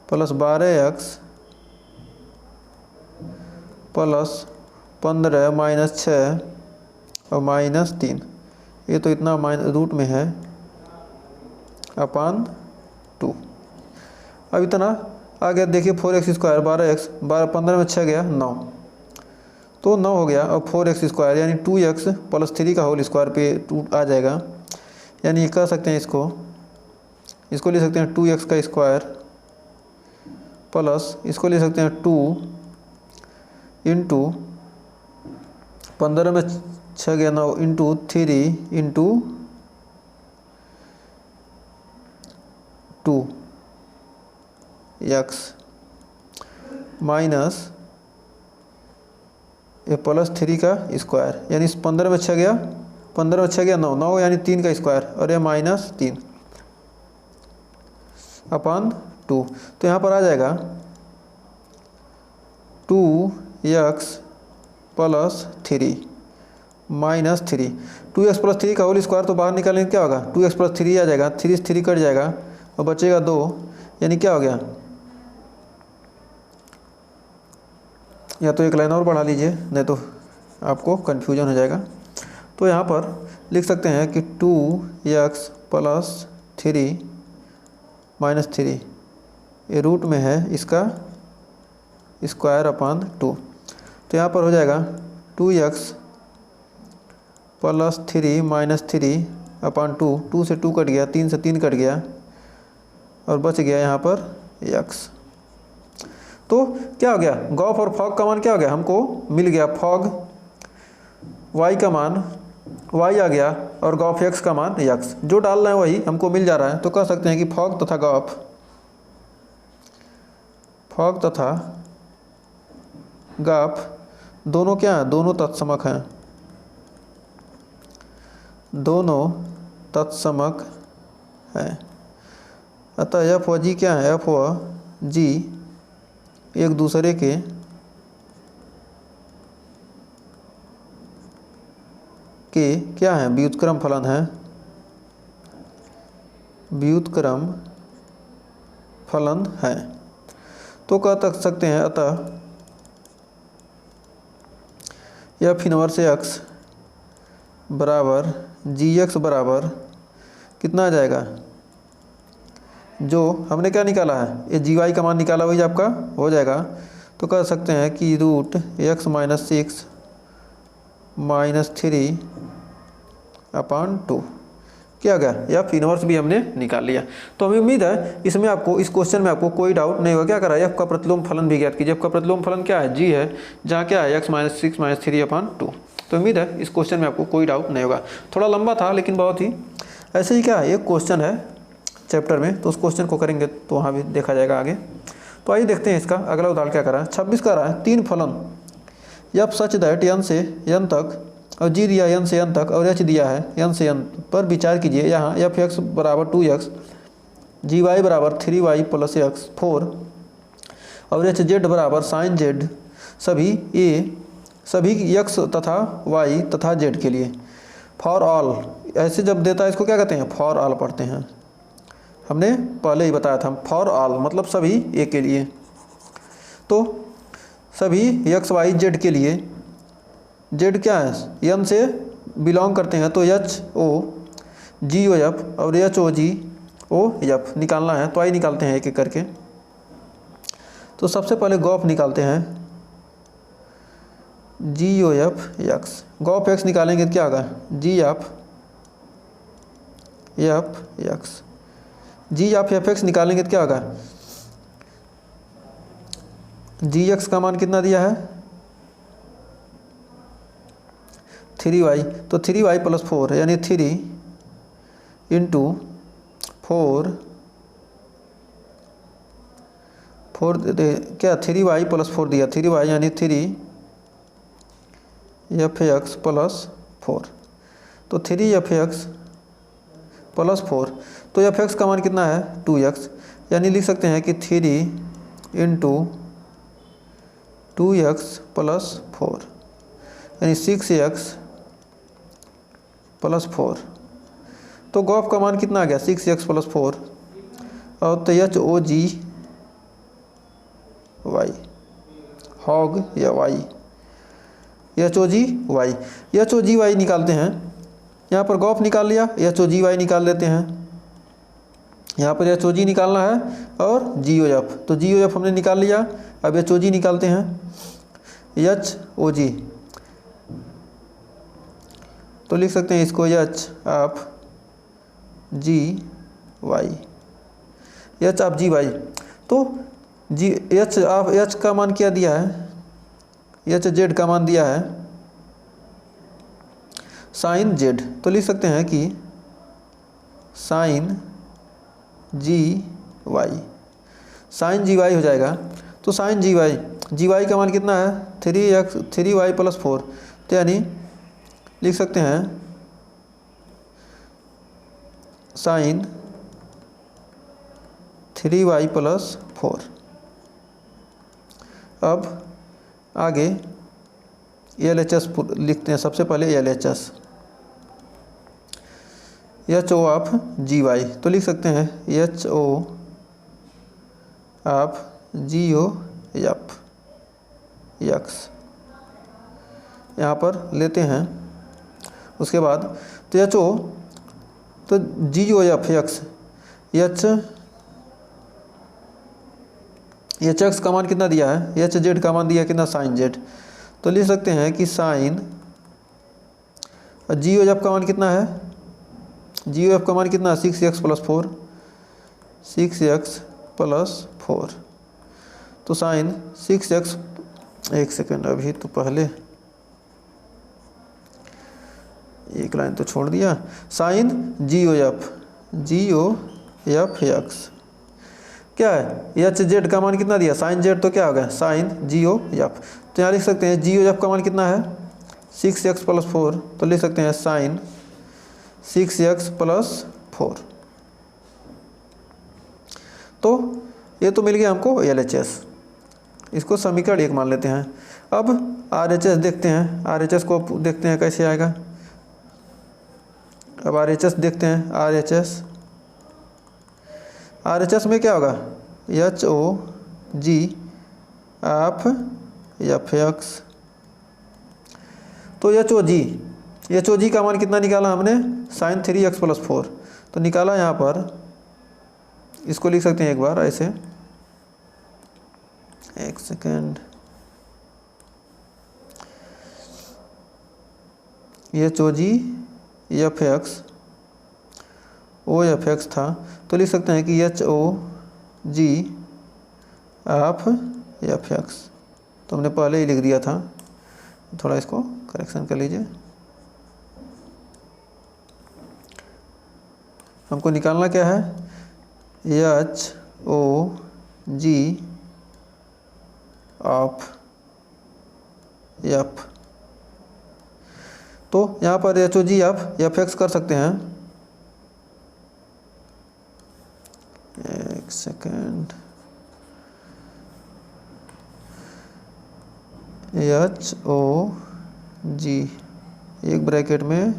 plus 12x plus 15 minus 6 और माइनस 3, ये तो इतना रूट में है, अपान 2। अब इतना आ गया। देखिए 4x स्क्वायर 12x 15 में 6 गया 9, तो 9 हो गया। और 4x स्क्वायर यानी 2x प्लस 3 का होल स्क्वायर पे 2 आ जाएगा, यानी ये कह सकते हैं इसको ले सकते हैं 2x का स्क्वायर प्लस इसको ले सकते हैं 2 इंटू 15 में 6 गया 9 इंटू 3 इंटू 2x माइनस ये प्लस 3 का स्क्वायर, यानी 15 में 6 गया 9 यानी 3 का स्क्वायर, और ये माइनस 3 अपान 2। तो यहाँ पर आ जाएगा 2x plus 3 minus 3, 2x plus 3 का होल स्क्वायर तो बाहर निकालेंगे क्या होगा, 2x प्लस 3 आ जाएगा, 3 से 3 कट जाएगा और बचेगा 2, यानी क्या हो गया, या तो एक लाइन और बढ़ा लीजिए नहीं तो आपको कन्फ्यूजन हो जाएगा। तो यहाँ पर लिख सकते हैं कि 2x प्लस 3 माइनस 3 ये रूट में है इसका स्क्वायर अपान 2। तो यहाँ पर हो जाएगा 2x प्लस 3 माइनस 3 अपान 2 से 2 कट गया, 3 से 3 कट गया और बच गया यहाँ पर x। तो क्या हो गया, गॉफ और फॉग का मान क्या हो गया, हमको मिल गया फॉग y का मान y आ गया और गॉफ x का मान x, जो डाल रहे हैं वही हमको मिल जा रहा है। तो कह सकते हैं कि फॉग तथा गॉफ दोनों क्या हैं, दोनों तत्समक हैं, दोनों तत्समक हैं। अतः एफ व जी क्या है, एफ व जी एक दूसरे के क्या है, व्युत्क्रम फलन है, व्युत्क्रम फलन है। तो कह सकते हैं अतः एफ इनवर्स एक्स बराबर जी एक्स बराबर कितना आ जाएगा, जो हमने क्या निकाला है, ये जी वाई का मान निकाला वही आपका हो जाएगा। तो कह सकते हैं कि root x minus 6 minus 3 upon 2 क्या गया, एफ इनवर्स भी हमने निकाल लिया। तो हमें उम्मीद है इसमें आपको, इस क्वेश्चन में आपको कोई डाउट नहीं होगा। क्या करा है, एफ का प्रतिलोम फलन भी ज्ञात कीजिए। एफ का प्रतिलोम फलन क्या है, जी है, जहाँ क्या है x माइनस 6 माइनस 3 अपॉन 2। तो उम्मीद है इस क्वेश्चन में आपको कोई डाउट नहीं होगा। थोड़ा लंबा था लेकिन बहुत ही ऐसे ही क्या है, एक क्वेश्चन है चैप्टर में, तो उस क्वेश्चन को करेंगे तो वहाँ भी देखा जाएगा आगे। तो आइए देखते हैं इसका अगला उदाहरण क्या करा है। 26 का रहा है 3 फलन एफ सच दैट n से n तक और g दिया n से n तक और h दिया है n से n पर विचार कीजिए। यहाँ एफ एक्स बराबर 2x, जी वाई बराबर 3y प्लस x 4 और एच जेड बराबर साइन जेड सभी x तथा y तथा z के लिए। फॉर ऑल, ऐसे जब देता है इसको क्या कहते हैं, फॉर ऑल पढ़ते हैं। हमने पहले ही बताया था, फॉर ऑल मतलब सभी ए के लिए। तो सभी x y z के लिए, z क्या है n से बिलोंग करते हैं, तो एच ओ जी ओ एफ और एच ओ जी ओ एफ निकालना है। तो आई निकालते हैं एक एक करके। तो सबसे पहले गॉफ निकालते हैं, g O F x, g of x निकालेंगे तो क्या होगा, g f x, g f x निकालेंगे तो क्या होगा, जी एक्स का मान कितना दिया है 3y, तो 3y प्लस 4 यानी 3 इंटू 4 क्या 3y प्लस 4 दिया, 3y यानी 3 एफ एक्स प्लस 4, तो 3 एफ एक्स प्लस 4, तो एफ एक्स का मान कितना है 2x, यानी लिख सकते हैं कि 3 इंटू 2x प्लस 4 यानी 6x प्लस 4। तो गॉफ का मान कितना आ गया 6x प्लस 4 और तो एच ओ जी वाई, हॉग या वाई, एच ओ जी वाई, एच ओ जी वाई निकालते हैं। यहाँ पर गॉफ निकाल लिया, एच ओ जी वाई निकाल लेते हैं। यहाँ पर एच ओ जी निकालना है और जी ओ एफ, तो जी ओ एफ हमने निकाल लिया। अब एच ओ जी निकालते हैं, एच ओ जी, तो लिख सकते हैं इसको H of G Y, H of G Y. तो जी एच ऑफ एच का मान क्या दिया है, एच जेड का मान दिया है साइन जेड, तो लिख सकते हैं कि साइन जी वाई, साइन जी वाई हो जाएगा। तो साइन जी वाई का मान कितना है 3y प्लस 4, तो यानी लिख सकते हैं साइन 3y प्लस 4। अब आगे LHS लिखते हैं, सबसे पहले LHS H O of G Y, तो लिख सकते हैं H O of G O F X, यहाँ पर लेते हैं। उसके बाद तो एच ओ, तो g O F x, h x का मान कितना दिया है, एच जेड का मान दिया है कितना साइन जेड, तो लिख सकते हैं कि साइन जी ओ एफ का मान कितना है, जी ओ एफ का मान कितना है 6x प्लस 4, 6x प्लस 4, तो साइन 6x, एक सेकेंड अभी तो पहले एक लाइन तो छोड़ दिया, साइन जी ओ एफ एक्स क्या है, एच जेड का मान कितना दिया साइन जेड, तो क्या हो गया साइन जी ओ एफ। तो यहाँ लिख सकते हैं जी ओ एफ का मान कितना है 6x प्लस 4, तो लिख सकते हैं साइन 6x प्लस 4। तो ये तो मिल गया हमको LHS, इसको समीकरण 1 मान लेते हैं। अब RHS देखते हैं, RHS को देखते हैं कैसे आएगा। अब RHS देखते हैं, RHS में क्या होगा H O g f x, तो एच ओ जी का मान कितना निकाला हमने साइन 3x प्लस 4, तो निकाला यहाँ पर, इसको लिख सकते हैं एक बार ऐसे एक सेकेंड, एच ओ g f x o F x था, तो लिख सकते हैं कि एच ओ जी एफ एफ एक्स, तो हमने पहले ही लिख दिया था, थोड़ा इसको करेक्शन कर लीजिए। हमको निकालना क्या है, H O G of F, तो यहाँ पर H O G of F X कर सकते हैं, एक सेकेंड, एच ओ जी एक ब्रैकेट में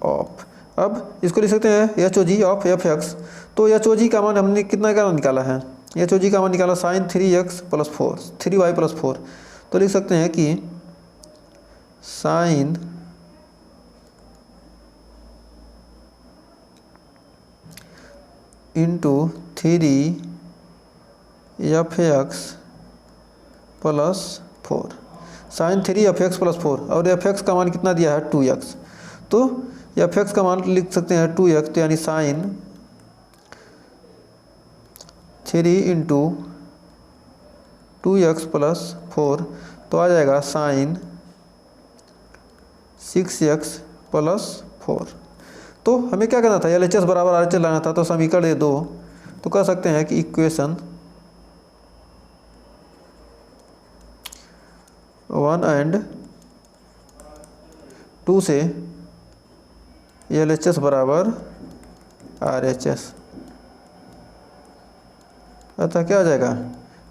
ऑफ, अब इसको लिख सकते हैं H O G of F x, तो एच ओ जी का मान हमने कितना का निकाला है, एच ओ जी का मान निकाला साइन 3x + 4 3y + 4, तो लिख सकते हैं कि sine into 3f(x) + 4, sign 3f(x) + 4, और f(x) का मान कितना दिया है 2x, तो f(x) का मान लिख सकते हैं 2x, तो यानी साइन 3 × 2x + 4, तो आ जाएगा साइन 6x + 4। तो हमें क्या करना था, LHS बराबर RHS लाना था, तो समीकरण ये 2, तो कह सकते हैं कि इक्वेशन 1 और 2 से LHS बराबर RHS, अतः क्या हो जाएगा,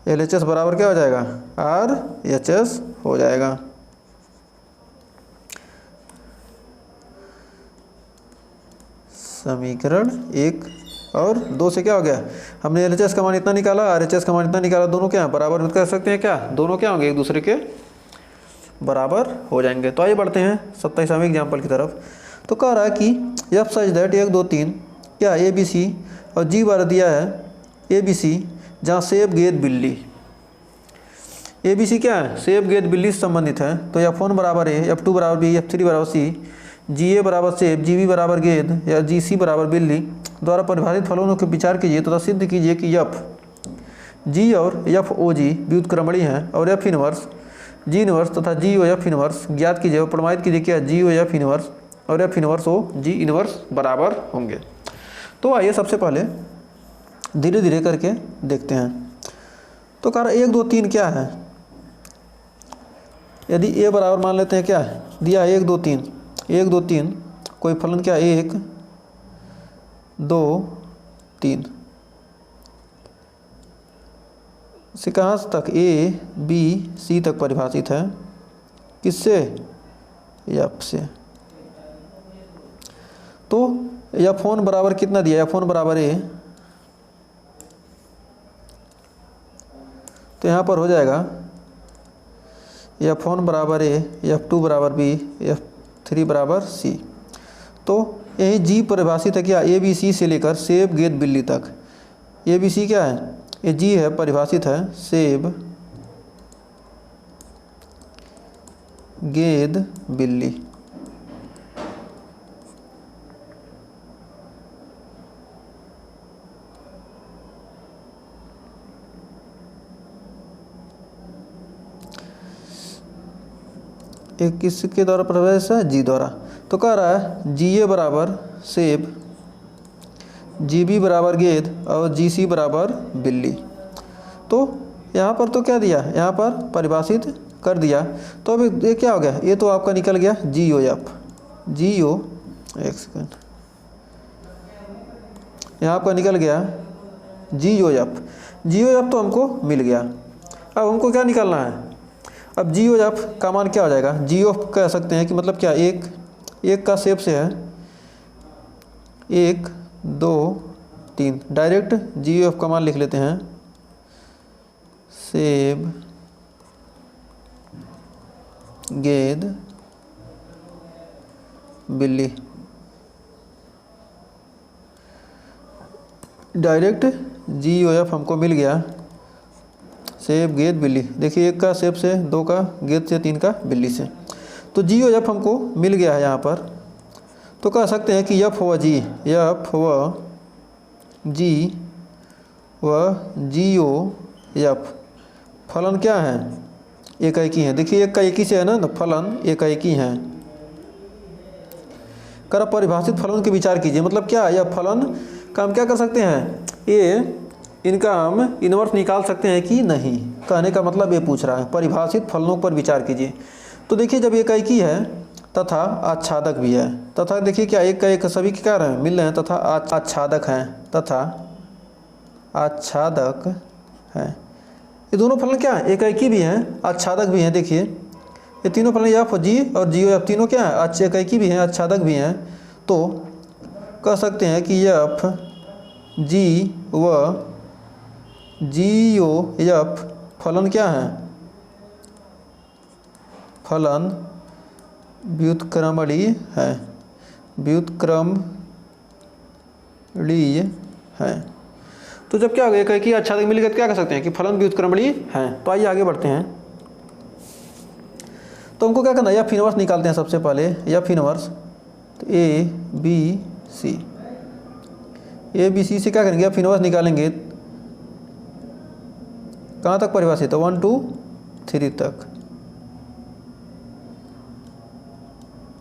LHS बराबर क्या हो जाएगा, RHS हो जाएगा। समीकरण 1 और 2 से क्या हो गया, हमने LHS का मान इतना निकाला, RHS का मान इतना निकाला, दोनों क्या बराबर कर सकते हैं, क्या दोनों क्या होंगे, एक दूसरे के बराबर हो जाएंगे। तो आइए बढ़ते हैं 27वें एग्जाम्पल की तरफ। तो कह रहा है कि एफ सच दैट 1 2 3 क्या ABC और जी बार दिया है ABC, जहाँ सेब गेंद बिल्ली, ABC क्या है, सेब गेंद बिल्ली से संबंधित है, तो F1 बराबर A, F2 बराबर B, F3 बराबर C, GA बराबर सेब, GB बराबर गेंद या GC बराबर बिल्ली द्वारा परिभाषित फलनों के विचार कीजिए तथा सिद्ध कीजिए कि F G और F O G व्युत्क्रमणीय हैं और F इनवर्स G इनवर्स तथा G O F इनवर्स ज्ञात कीजिए और प्रमाणित कीजिए कि G O F इनवर्स और F inverse O G inverse बराबर होंगे। तो आइए सबसे पहले धीरे धीरे करके देखते हैं। तो कह रहा 1 2 3 क्या है, यदि A बराबर मान लेते हैं, क्या है दिया है 1 2 3 1 2 3, कोई फलन क्या 1 2 3 से कहाँ तक A B C तक परिभाषित है, किससे, F से। तो F1 बराबर कितना दिया, F1 बराबर A, तो यहाँ पर हो जाएगा F1 बराबर A, F2 बराबर B, F3 बराबर C। तो यही G परिभाषित है क्या, ABC से लेकर सेब गेंद बिल्ली तक। ABC क्या है, ये G है, परिभाषित है सेब गेंद बिल्ली। एक किसके द्वारा प्रवेश है, G द्वारा। तो कह रहा है GA बराबर सेब, GB बराबर गेंद और GC बराबर बिल्ली। तो यहाँ पर तो क्या दिया, यहाँ पर परिभाषित कर दिया। तो अभी ये क्या हो गया, ये तो आपका निकल गया GOF, एक सेकेंड, यहाँ आपका निकल गया GOF तो हमको मिल गया। अब हमको क्या निकालना है, अब GOF का मान क्या हो जाएगा, GOF कह सकते हैं कि मतलब क्या, एक का सेब से है 1 2 3, डायरेक्ट GOF का मान लिख लेते हैं सेब गेंद बिल्ली, डायरेक्ट GOF हमको मिल गया सेब गेंद बिल्ली, देखिए एक का सेब से, दो का गेंद से, तीन का बिल्ली से। तो जी और एफ हमको मिल गया है यहाँ पर। तो कह सकते हैं कि एफ व जी, एफ व जी व जी ओ एफ फलन क्या है, एक ही है। देखिए एक का एक ही से है ना, तो फलन एक ही है। कर परिभाषित फलन के विचार कीजिए, मतलब क्या है, यह फलन का हम क्या कर सकते हैं, ये इनका हम इन्वर्स निकाल सकते हैं कि नहीं, कहने का मतलब ये पूछ रहा है। परिभाषित फलनों पर विचार कीजिए। तो देखिए जब एक ही है तथा आच्छादक भी है, तथा देखिए क्या एक का एक सभी के क्या रहे मिल रहे हैं, तथा आच्छादक हैं, तथा आच्छादक हैं। ये दोनों फलन क्या है, एक ही भी हैं, आच्छादक भी हैं। देखिए ये तीनों फलन एफ जी और जी ओ एफ तीनों क्या है, एक ही भी हैं, आच्छादक भी हैं। तो कह सकते हैं कि एफ जी व जी ओ एफ फलन क्या है, फलन व्युत्क्रमणीय है, व्युत्क्रमणीय है। तो जब क्या हो गया, एक ही आच्छादक मिल गया तो क्या कर सकते हैं कि फलन व्युत्क्रमणीय है। तो आइए आगे बढ़ते हैं। तो हमको क्या करना है, एफ इनवर्स निकालते हैं सबसे पहले। एफ इनवर्स तो ए बी सी से क्या करेंगे, एफ इनवर्स निकालेंगे कहाँ तक परिभाषित है, 1 2 3 तक।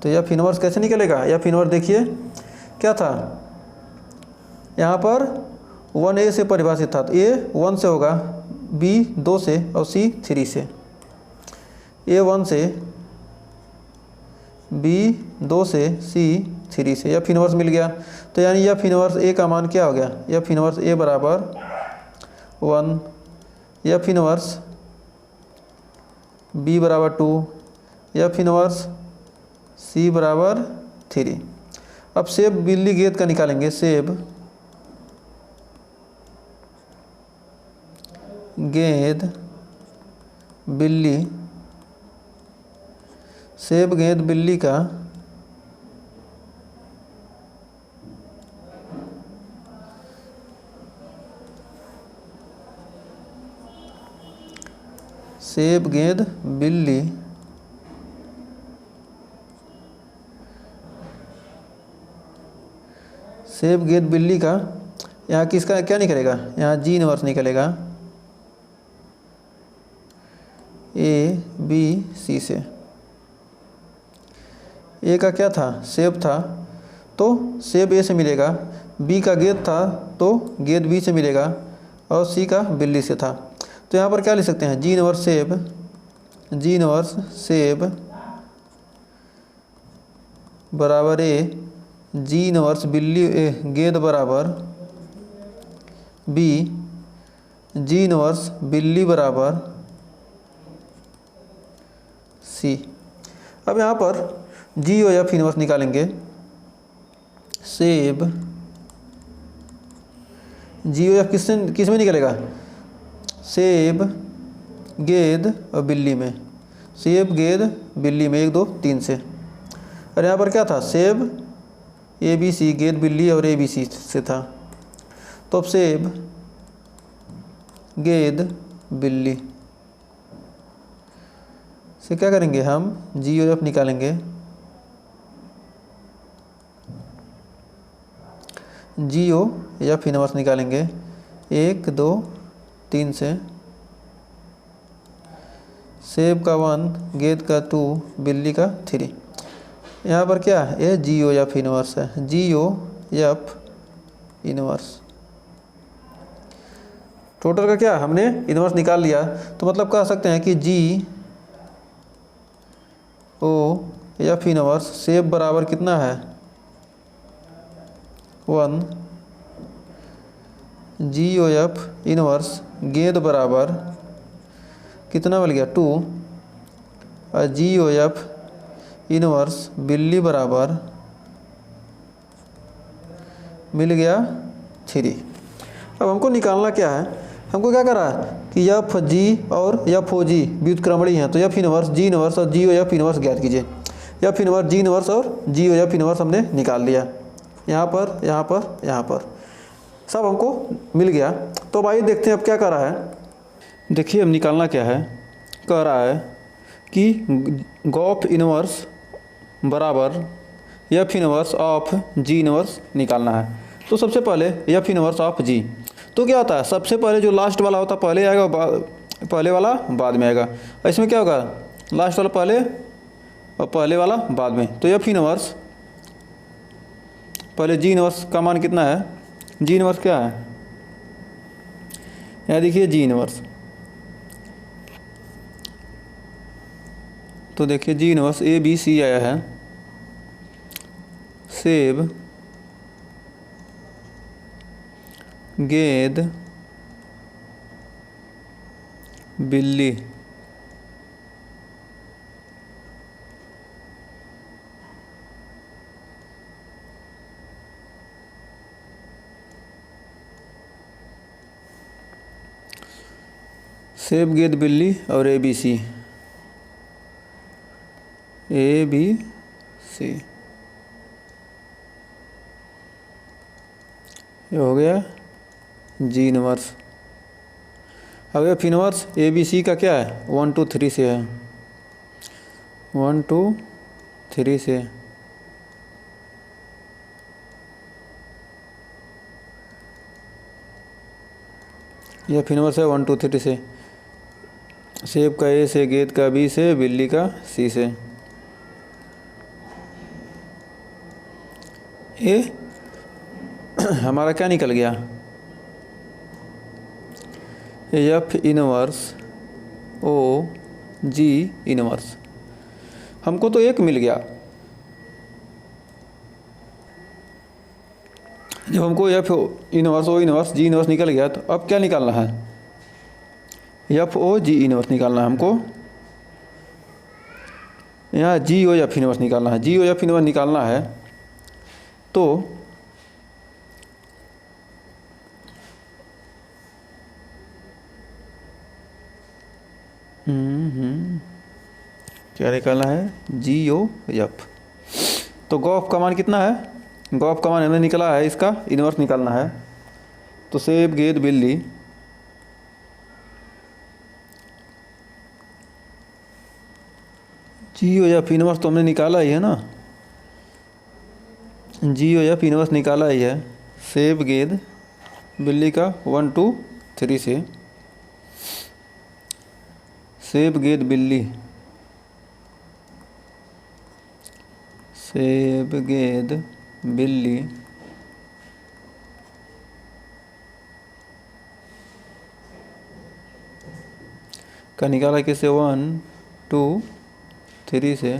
तो एफ इनवर्स कैसे निकलेगा, एफ इनवर्स देखिए क्या था, यहाँ पर 1a से परिभाषित था, तो a 1 से होगा, b 2 से और c 3 से। a 1 से, b 2 से, c 3 से एफ इनवर्स मिल गया। तो यानी एफ इनवर्स a का मान क्या हो गया, एफ इनवर्स a बराबर 1, एफ इनवर्स b बराबर 2, एफ इनवर्स c बराबर 3। अब सेब बिल्ली गेंद का निकालेंगे, सेब गेंद बिल्ली, सेब गेंद बिल्ली का सेब गेंद बिल्ली सेब गेंद बिल्ली का यहाँ किसका क्या निकलेगा, यहाँ जी इनवर्स निकलेगा ए बी सी से। ए का क्या था, सेब था, तो सेब ए से मिलेगा, बी का गेंद था तो गेंद बी से मिलेगा, और सी का बिल्ली से था। तो यहाँ पर क्या लिख सकते हैं, जी इनवर्स सेब बराबर ए, जी इनवर्स बिल्ली गेंद बराबर बी, जी इनवर्स बिल्ली बराबर सी। अब यहाँ पर जी और एफ इनवर्स निकालेंगे, सेब जी और एफ किस में निकलेगा, सेब गेंद और बिल्ली में, सेब गेंद बिल्ली में 1 2 3 से। और यहाँ पर क्या था, सेब ए बी सी गेंद बिल्ली और ए बी सी से था। तो अब सेब गेंद बिल्ली से क्या करेंगे, हम जी और एफ निकालेंगे, जी ओ एफ इनवर्स निकालेंगे 1 2 3 से। सेब का 1, गेंद का 2, बिल्ली का 3। यहाँ पर क्या है, जी ओ एफ इनवर्स है, जी ओ एफ इनवर्स। टोटल का क्या हमने इनवर्स निकाल लिया। तो मतलब कह सकते हैं कि जी ओ एफ इनवर्स सेब बराबर कितना है 1, जी ओ एफ इनवर्स गेंद बराबर कितना मिल गया 2, और जी ओ एफ इनवर्स बिल्ली बराबर मिल गया 3। अब हमको निकालना क्या है, हमको क्या करा कि एफ जी और एफ ओ जी व्युत्क्रमणीय हैं, तो एफ इनवर्स जी इनवर्स और जी ओ एफ इनवर्स ज्ञात कीजिए। एफ इनवर्स जी इनवर्स और जी ओ एफ इनवर्स हमने निकाल लिया, यहाँ पर यहाँ पर यहाँ पर सब हमको मिल गया। तो अब आइए देखते हैं अब क्या करा है। देखिए अब निकालना क्या है, कह रहा है कि गॉफ इनवर्स बराबर F inverse of ji inverse निकालना है। तो सबसे पहले एफ इनवर्स ऑफ जी, तो क्या होता है, सबसे पहले जो लास्ट वाला होता है पहले आएगा, पहले वाला बाद में आएगा। इसमें क्या होगा, लास्ट वाला पहले और पहले वाला बाद में। तो एफ इनवर्स पहले जी इनवर्स का मान कितना है, जी इनवर्स क्या है, यहाँ देखिए जी इनवर्स, तो देखिए जी इनवर्स ए बी सी आया है, सेब गेंद बिल्ली सेब गेंद बिल्ली और ए बी सी, ए बी सी ये हो गया जी इनवर्स। अब F inverse A B C का क्या है, 1 2 3 से है, 1 2 3 से। एफ इनवर्स है 1 2 3 से, सेब का ए से, गेंद का बी से, बिल्ली का सी से। ये हमारा क्या निकल गया, एफ इनवर्स ओ जी इनवर्स। हमको तो एक मिल गया, जब हमको एफ इनवर्स ओ इनवर्स जी इनवर्स निकल गया, तो अब क्या निकालना है, एफ ओ जी इनवर्स निकालना है हमको। यहाँ जी ओ एफ इनवर्स निकालना है, जी ओ एफ इनवर्स निकालना है। तो क्या निकालना है, जी ओ एफ। तो गॉफ का मान कितना है, गॉफ का मान हमने निकाला है, इसका इनवर्स निकालना है। तो सेब गेंद बिल्ली जी ओ एफ इनवर्स तो हमने निकाला ही है ना, जी ओ एफ इनवर्स निकाला ही है, सेब गेंद बिल्ली का 1 2 3 से, सेब गेंद बिल्ली, सेब गेंद बिल्ली का निकाला किससे, 1 2 3 से।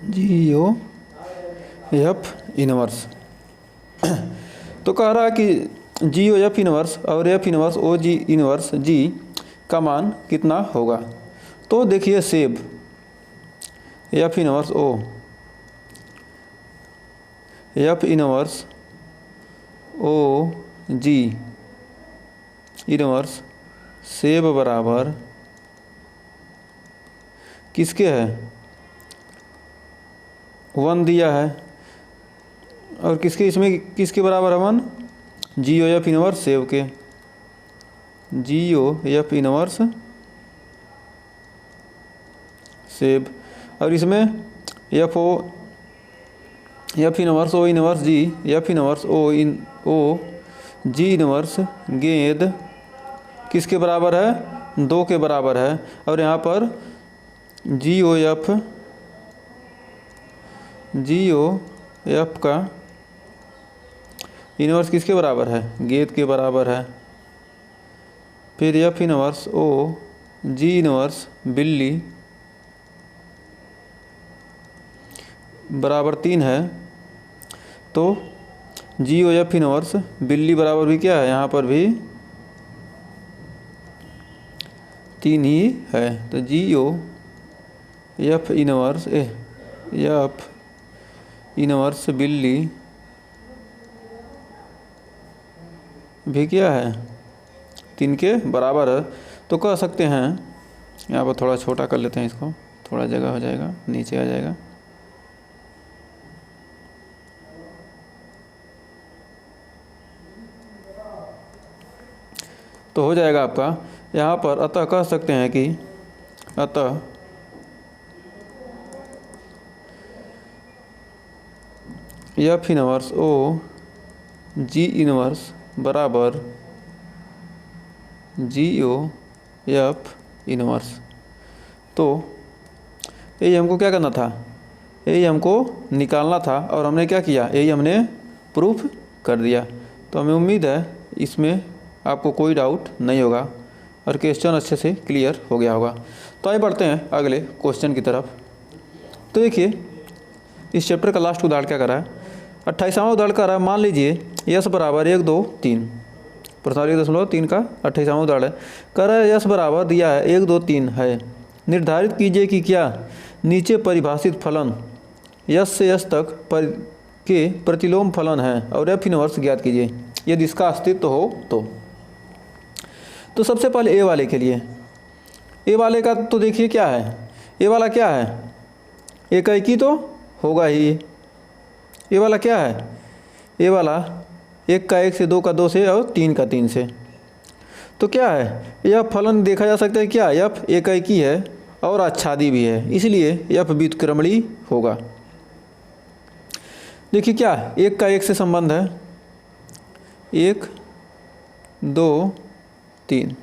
जी ओ एफ इनवर्स। तो कह रहा है कि जी ओ एफ इनवर्स और एफ इनवर्स ओ जी इनवर्स जी का मान कितना होगा। तो देखिए सेब एफ इनवर्स ओ, एफ इनवर्स ओ जी इनवर्स सेब बराबर किसके है, 1 दिया है, और किसके, इसमें किसके बराबर है 1, जी ओ एफ इनवर्स सेब के, जी ओ एफ इनवर्स सेब। और इसमें एफ ओ एफ इनवर्स ओ इनवर्स जी, एफ इनवर्स ओ जी इनवर्स गेंद किसके बराबर है, 2 के बराबर है। और यहाँ पर जी ओ एफ का इनवर्स किसके बराबर है, गेंद के बराबर है। फिर एफ इनवर्स ओ जी इनवर्स बिल्ली बराबर 3 है। तो जी ओ एफ इनवर्स बिल्ली बराबर भी क्या है, यहाँ पर भी 3 ही है। तो जी ओ एफ इनवर्स एफ इनवर्स बिल्ली भी क्या है 3 के बराबर है। तो कह सकते हैं, यहाँ पर थोड़ा छोटा कर लेते हैं इसको, थोड़ा जगह हो जाएगा, नीचे आ जाएगा। तो हो जाएगा आपका यहाँ पर, अतः कह सकते हैं कि अतः एफ इनवर्स ओ जी इनवर्स बराबर जी ओ एफ इनवर्स। तो यही हमको क्या करना था, यही हमको निकालना था, और हमने क्या किया, यही हमने प्रूफ कर दिया। तो हमें उम्मीद है इसमें आपको कोई डाउट नहीं होगा और क्वेश्चन अच्छे से क्लियर हो गया होगा। तो आइए बढ़ते हैं अगले क्वेश्चन की तरफ। तो देखिए इस चैप्टर का लास्ट उदाहरण क्या कर रहा है, 28वां उदाहरण कर रहा है। मान लीजिए यस बराबर 1 2 3, प्रश्नावली 1.3 का 28वां उदाहरण है। कह रहा है यस बराबर दिया है 1 2 3 है, निर्धारित कीजिए कि क्या नीचे परिभाषित फलन यस से यस तक के प्रतिलोम फलन है, और एफ इनवर्स ज्ञात कीजिए यदि इसका अस्तित्व हो तो सबसे पहले ए वाले के लिए, ए वाले का तो देखिए क्या है, ए वाला क्या है, एकाएकी तो होगा ही। ए वाला क्या है, ए वाला 1 का 1 से, 2 का 2 से और 3 का 3 से। तो क्या है, यह फलन देखा जा सकता है क्या, यफ एकाएकी है और आच्छादी भी है, इसलिए यफ व्युत्क्रमणीय होगा। देखिए क्या 1 का 1 से संबंध है, 1 2 3,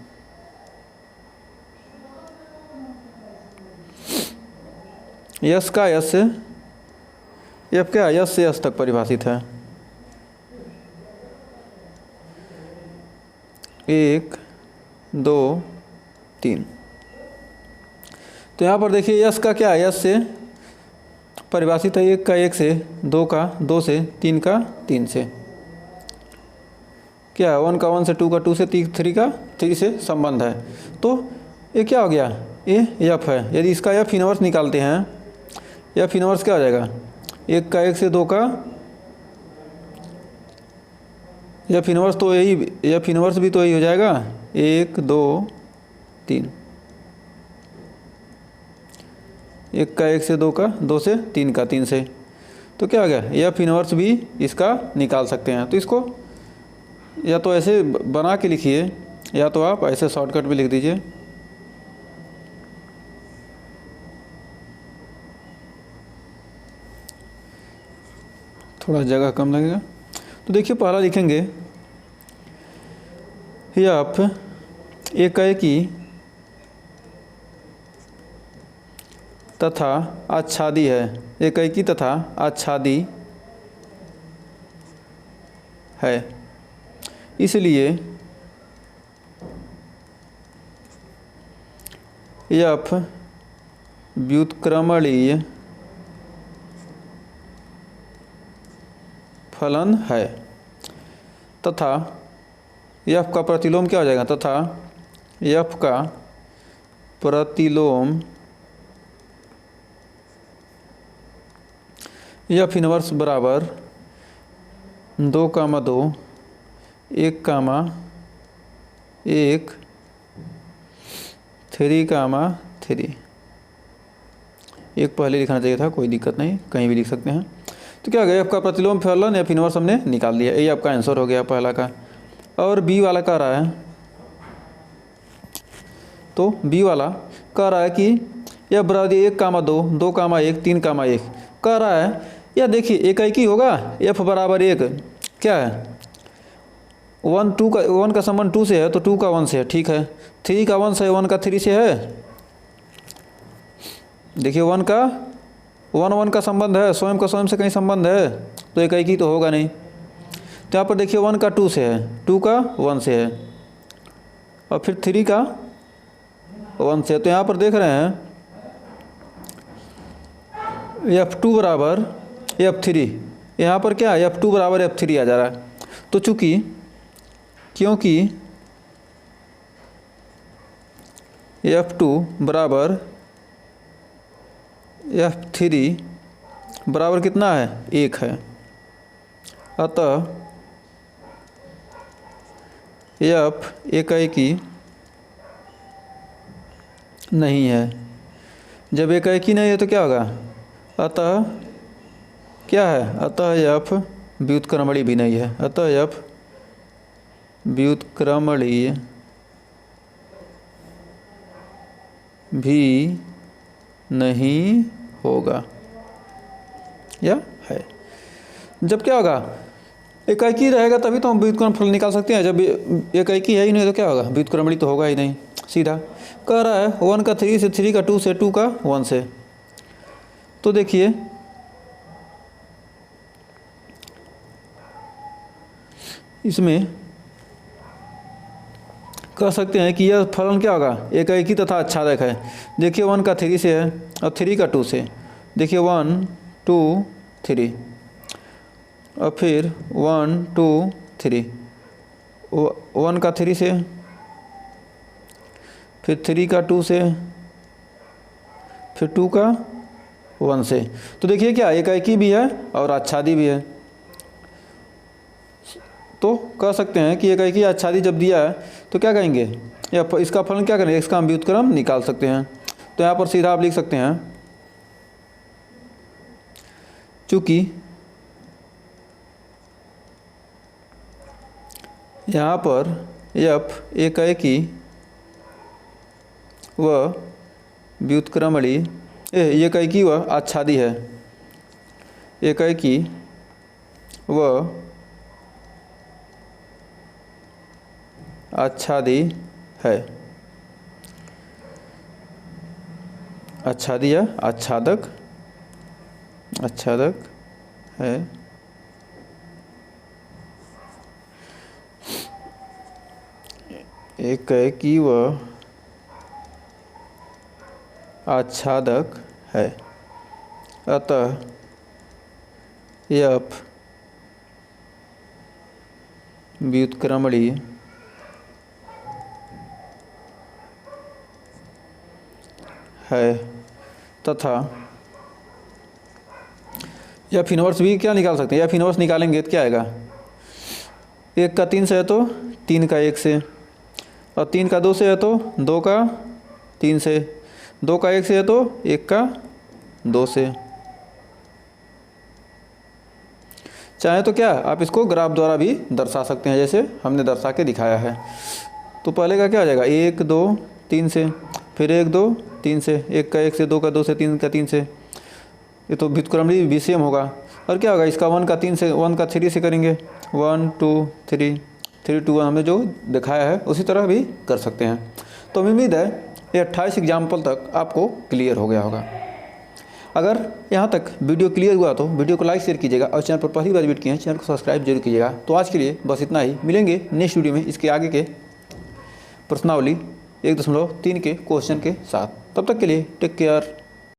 यस का यस से, एफ क्या यस से यस तक परिभाषित है, 1 2 3। तो यहाँ पर देखिए यस का क्या है, यस से परिभाषित है 1 का 1 से, 2 का 2 से, 3 का 3 से। क्या है 1 का 1 से, 2 का 2 से, 3 का 3 से संबंध है। तो ये क्या हो गया, ये एफ है। यदि इसका एफ इनवर्स निकालते हैं, एफ इनवर्स क्या हो जाएगा, 1 का 1 से, 2 का, एफ इनवर्स तो यही, एफ इनवर्स भी तो यही हो जाएगा 1 2 3, 1 का 1 से, 2 का 2 से, 3 का 3 से। तो क्या हो गया, एफ इनवर्स भी इसका निकाल सकते हैं। तो इसको या तो ऐसे बना के लिखिए, या तो आप ऐसे शॉर्टकट भी लिख दीजिए। थोड़ा जगह कम लगेगा। तो देखिए पहला लिखेंगे एफ एकाएकी तथा आच्छादी है, एकाएकी तथा आच्छादी है, इसलिए एफ व्युत्क्रमणीय फलन है, तथा एफ का प्रतिलोम क्या हो जाएगा, तथा एफ का प्रतिलोम एफ इनवर्स बराबर 2 कामा 2 1 कामा 1 3 कामा 3। एक पहले लिखना चाहिए था, कोई दिक्कत नहीं, कहीं भी लिख सकते हैं। तो क्या गया, आपका प्रतिलोम फलन एफ इनवर्स हमने निकाल दिया, ये आपका आंसर हो गया पहला का। और बी वाला कह रहा है, तो बी वाला कह रहा है कि यह बराबर 1 कामा 2 2 कामा 1 3 कामा 1 कह रहा है। यह देखिए एकाएकी होगा, एफ बराबर 1 क्या है 1 2 का 1 का संबंध 2 से है, तो 2 का 1 से है, ठीक है। 3 का 1 से, 1 का 3 से है। देखिए 1 का 1 का संबंध है, स्वयं का स्वयं से कहीं संबंध है, तो एकाएकी तो होगा नहीं। तो यहाँ पर देखिए 1 का 2 से है, 2 का 1 से है, और फिर 3 का 1 से। तो यहाँ पर देख रहे हैं F2 बराबर F3, यहाँ पर क्या है F2 बराबर F3 आ जा रहा है। तो क्योंकि F2 बराबर F3 बराबर कितना है 1 है, अतः एफ एकाएकी नहीं है। जब एकाएकी नहीं है तो क्या होगा, अतः क्या है, अतः एफ व्युत्क्रमणीय भी नहीं है। अतः एफ व्युत्क्रमणीय भी नहीं होगा या है। जब क्या होगा, एकाएकी रहेगा तभी तो हम व्युत्क्रम फल निकाल सकते हैं। जब एकाएकी है ही नहीं तो क्या होगा, व्युत्क्रमणीय तो होगा ही नहीं। सीधा कह रहा है 1 का 3 से, 3 का 2 से, 2 का 1 से। तो देखिए इसमें कह सकते हैं कि यह फलन क्या होगा, एकाएकी तथा आच्छादक है। देखिए 1 का 3 से है और 3 का 2 से। देखिए 1 2 3 और फिर 1 2 3, 1 का 3 से, फिर 3 का 2 से, फिर 2 का 1 से। तो देखिए क्या एकाएकी भी है और आच्छादी भी है। तो कह सकते हैं कि एकाएकी आच्छादी जब दिया है तो क्या कहेंगे, या इसका फलन क्या करेंगे, इसका हम व्युत्क्रम निकाल सकते हैं। तो यहाँ पर सीधा आप लिख सकते हैं, चूँकि यहाँ पर एफ एकाएकी व व्युत्क्रमणीय, एकाएकी व आच्छादी है। एकाएकी व आच्छादी है। आच्छादी या आच्छादक, आच्छादक है। एकाएकी व आच्छादक है। अतः एफ व्युत्क्रमणीय है तथा एफ इनवर्स भी क्या निकाल सकते हैं। एफ इनवर्स निकालेंगे तो क्या आएगा, 1 का 3 से है तो 3 का 1 से, और 3 का 2 से है तो 2 का 3 से, 2 का 1 से है तो 1 का 2 से। चाहे तो क्या आप इसको ग्राफ द्वारा भी दर्शा सकते हैं, जैसे हमने दर्शा के दिखाया है। तो पहले का क्या हो जाएगा, 1 2 3 से, फिर 1 2 3 से, 1 का 1 से, 2 का 2 से, 3 का 3 से। ये तो व्युत्क्रमणीय भी सेम होगा। और क्या होगा, इसका 1 का 3 से, 1 का 3 से करेंगे, 1 2 3 3 2 1 हमने जो दिखाया है उसी तरह भी कर सकते हैं। तो उम्मीद है ये 28 एग्जाम्पल तक आपको क्लियर हो गया होगा। अगर यहाँ तक वीडियो क्लियर हुआ तो वीडियो को लाइक शेयर कीजिएगा, और चैनल पर पहली बार विजिट किए हैं चैनल को सब्सक्राइब जरूर कीजिएगा। तो आज के लिए बस इतना ही, मिलेंगे नेक्स्ट वीडियो में इसके आगे के प्रश्नावली 1.3 के क्वेश्चन के साथ। तब तक के लिए टेक केयर।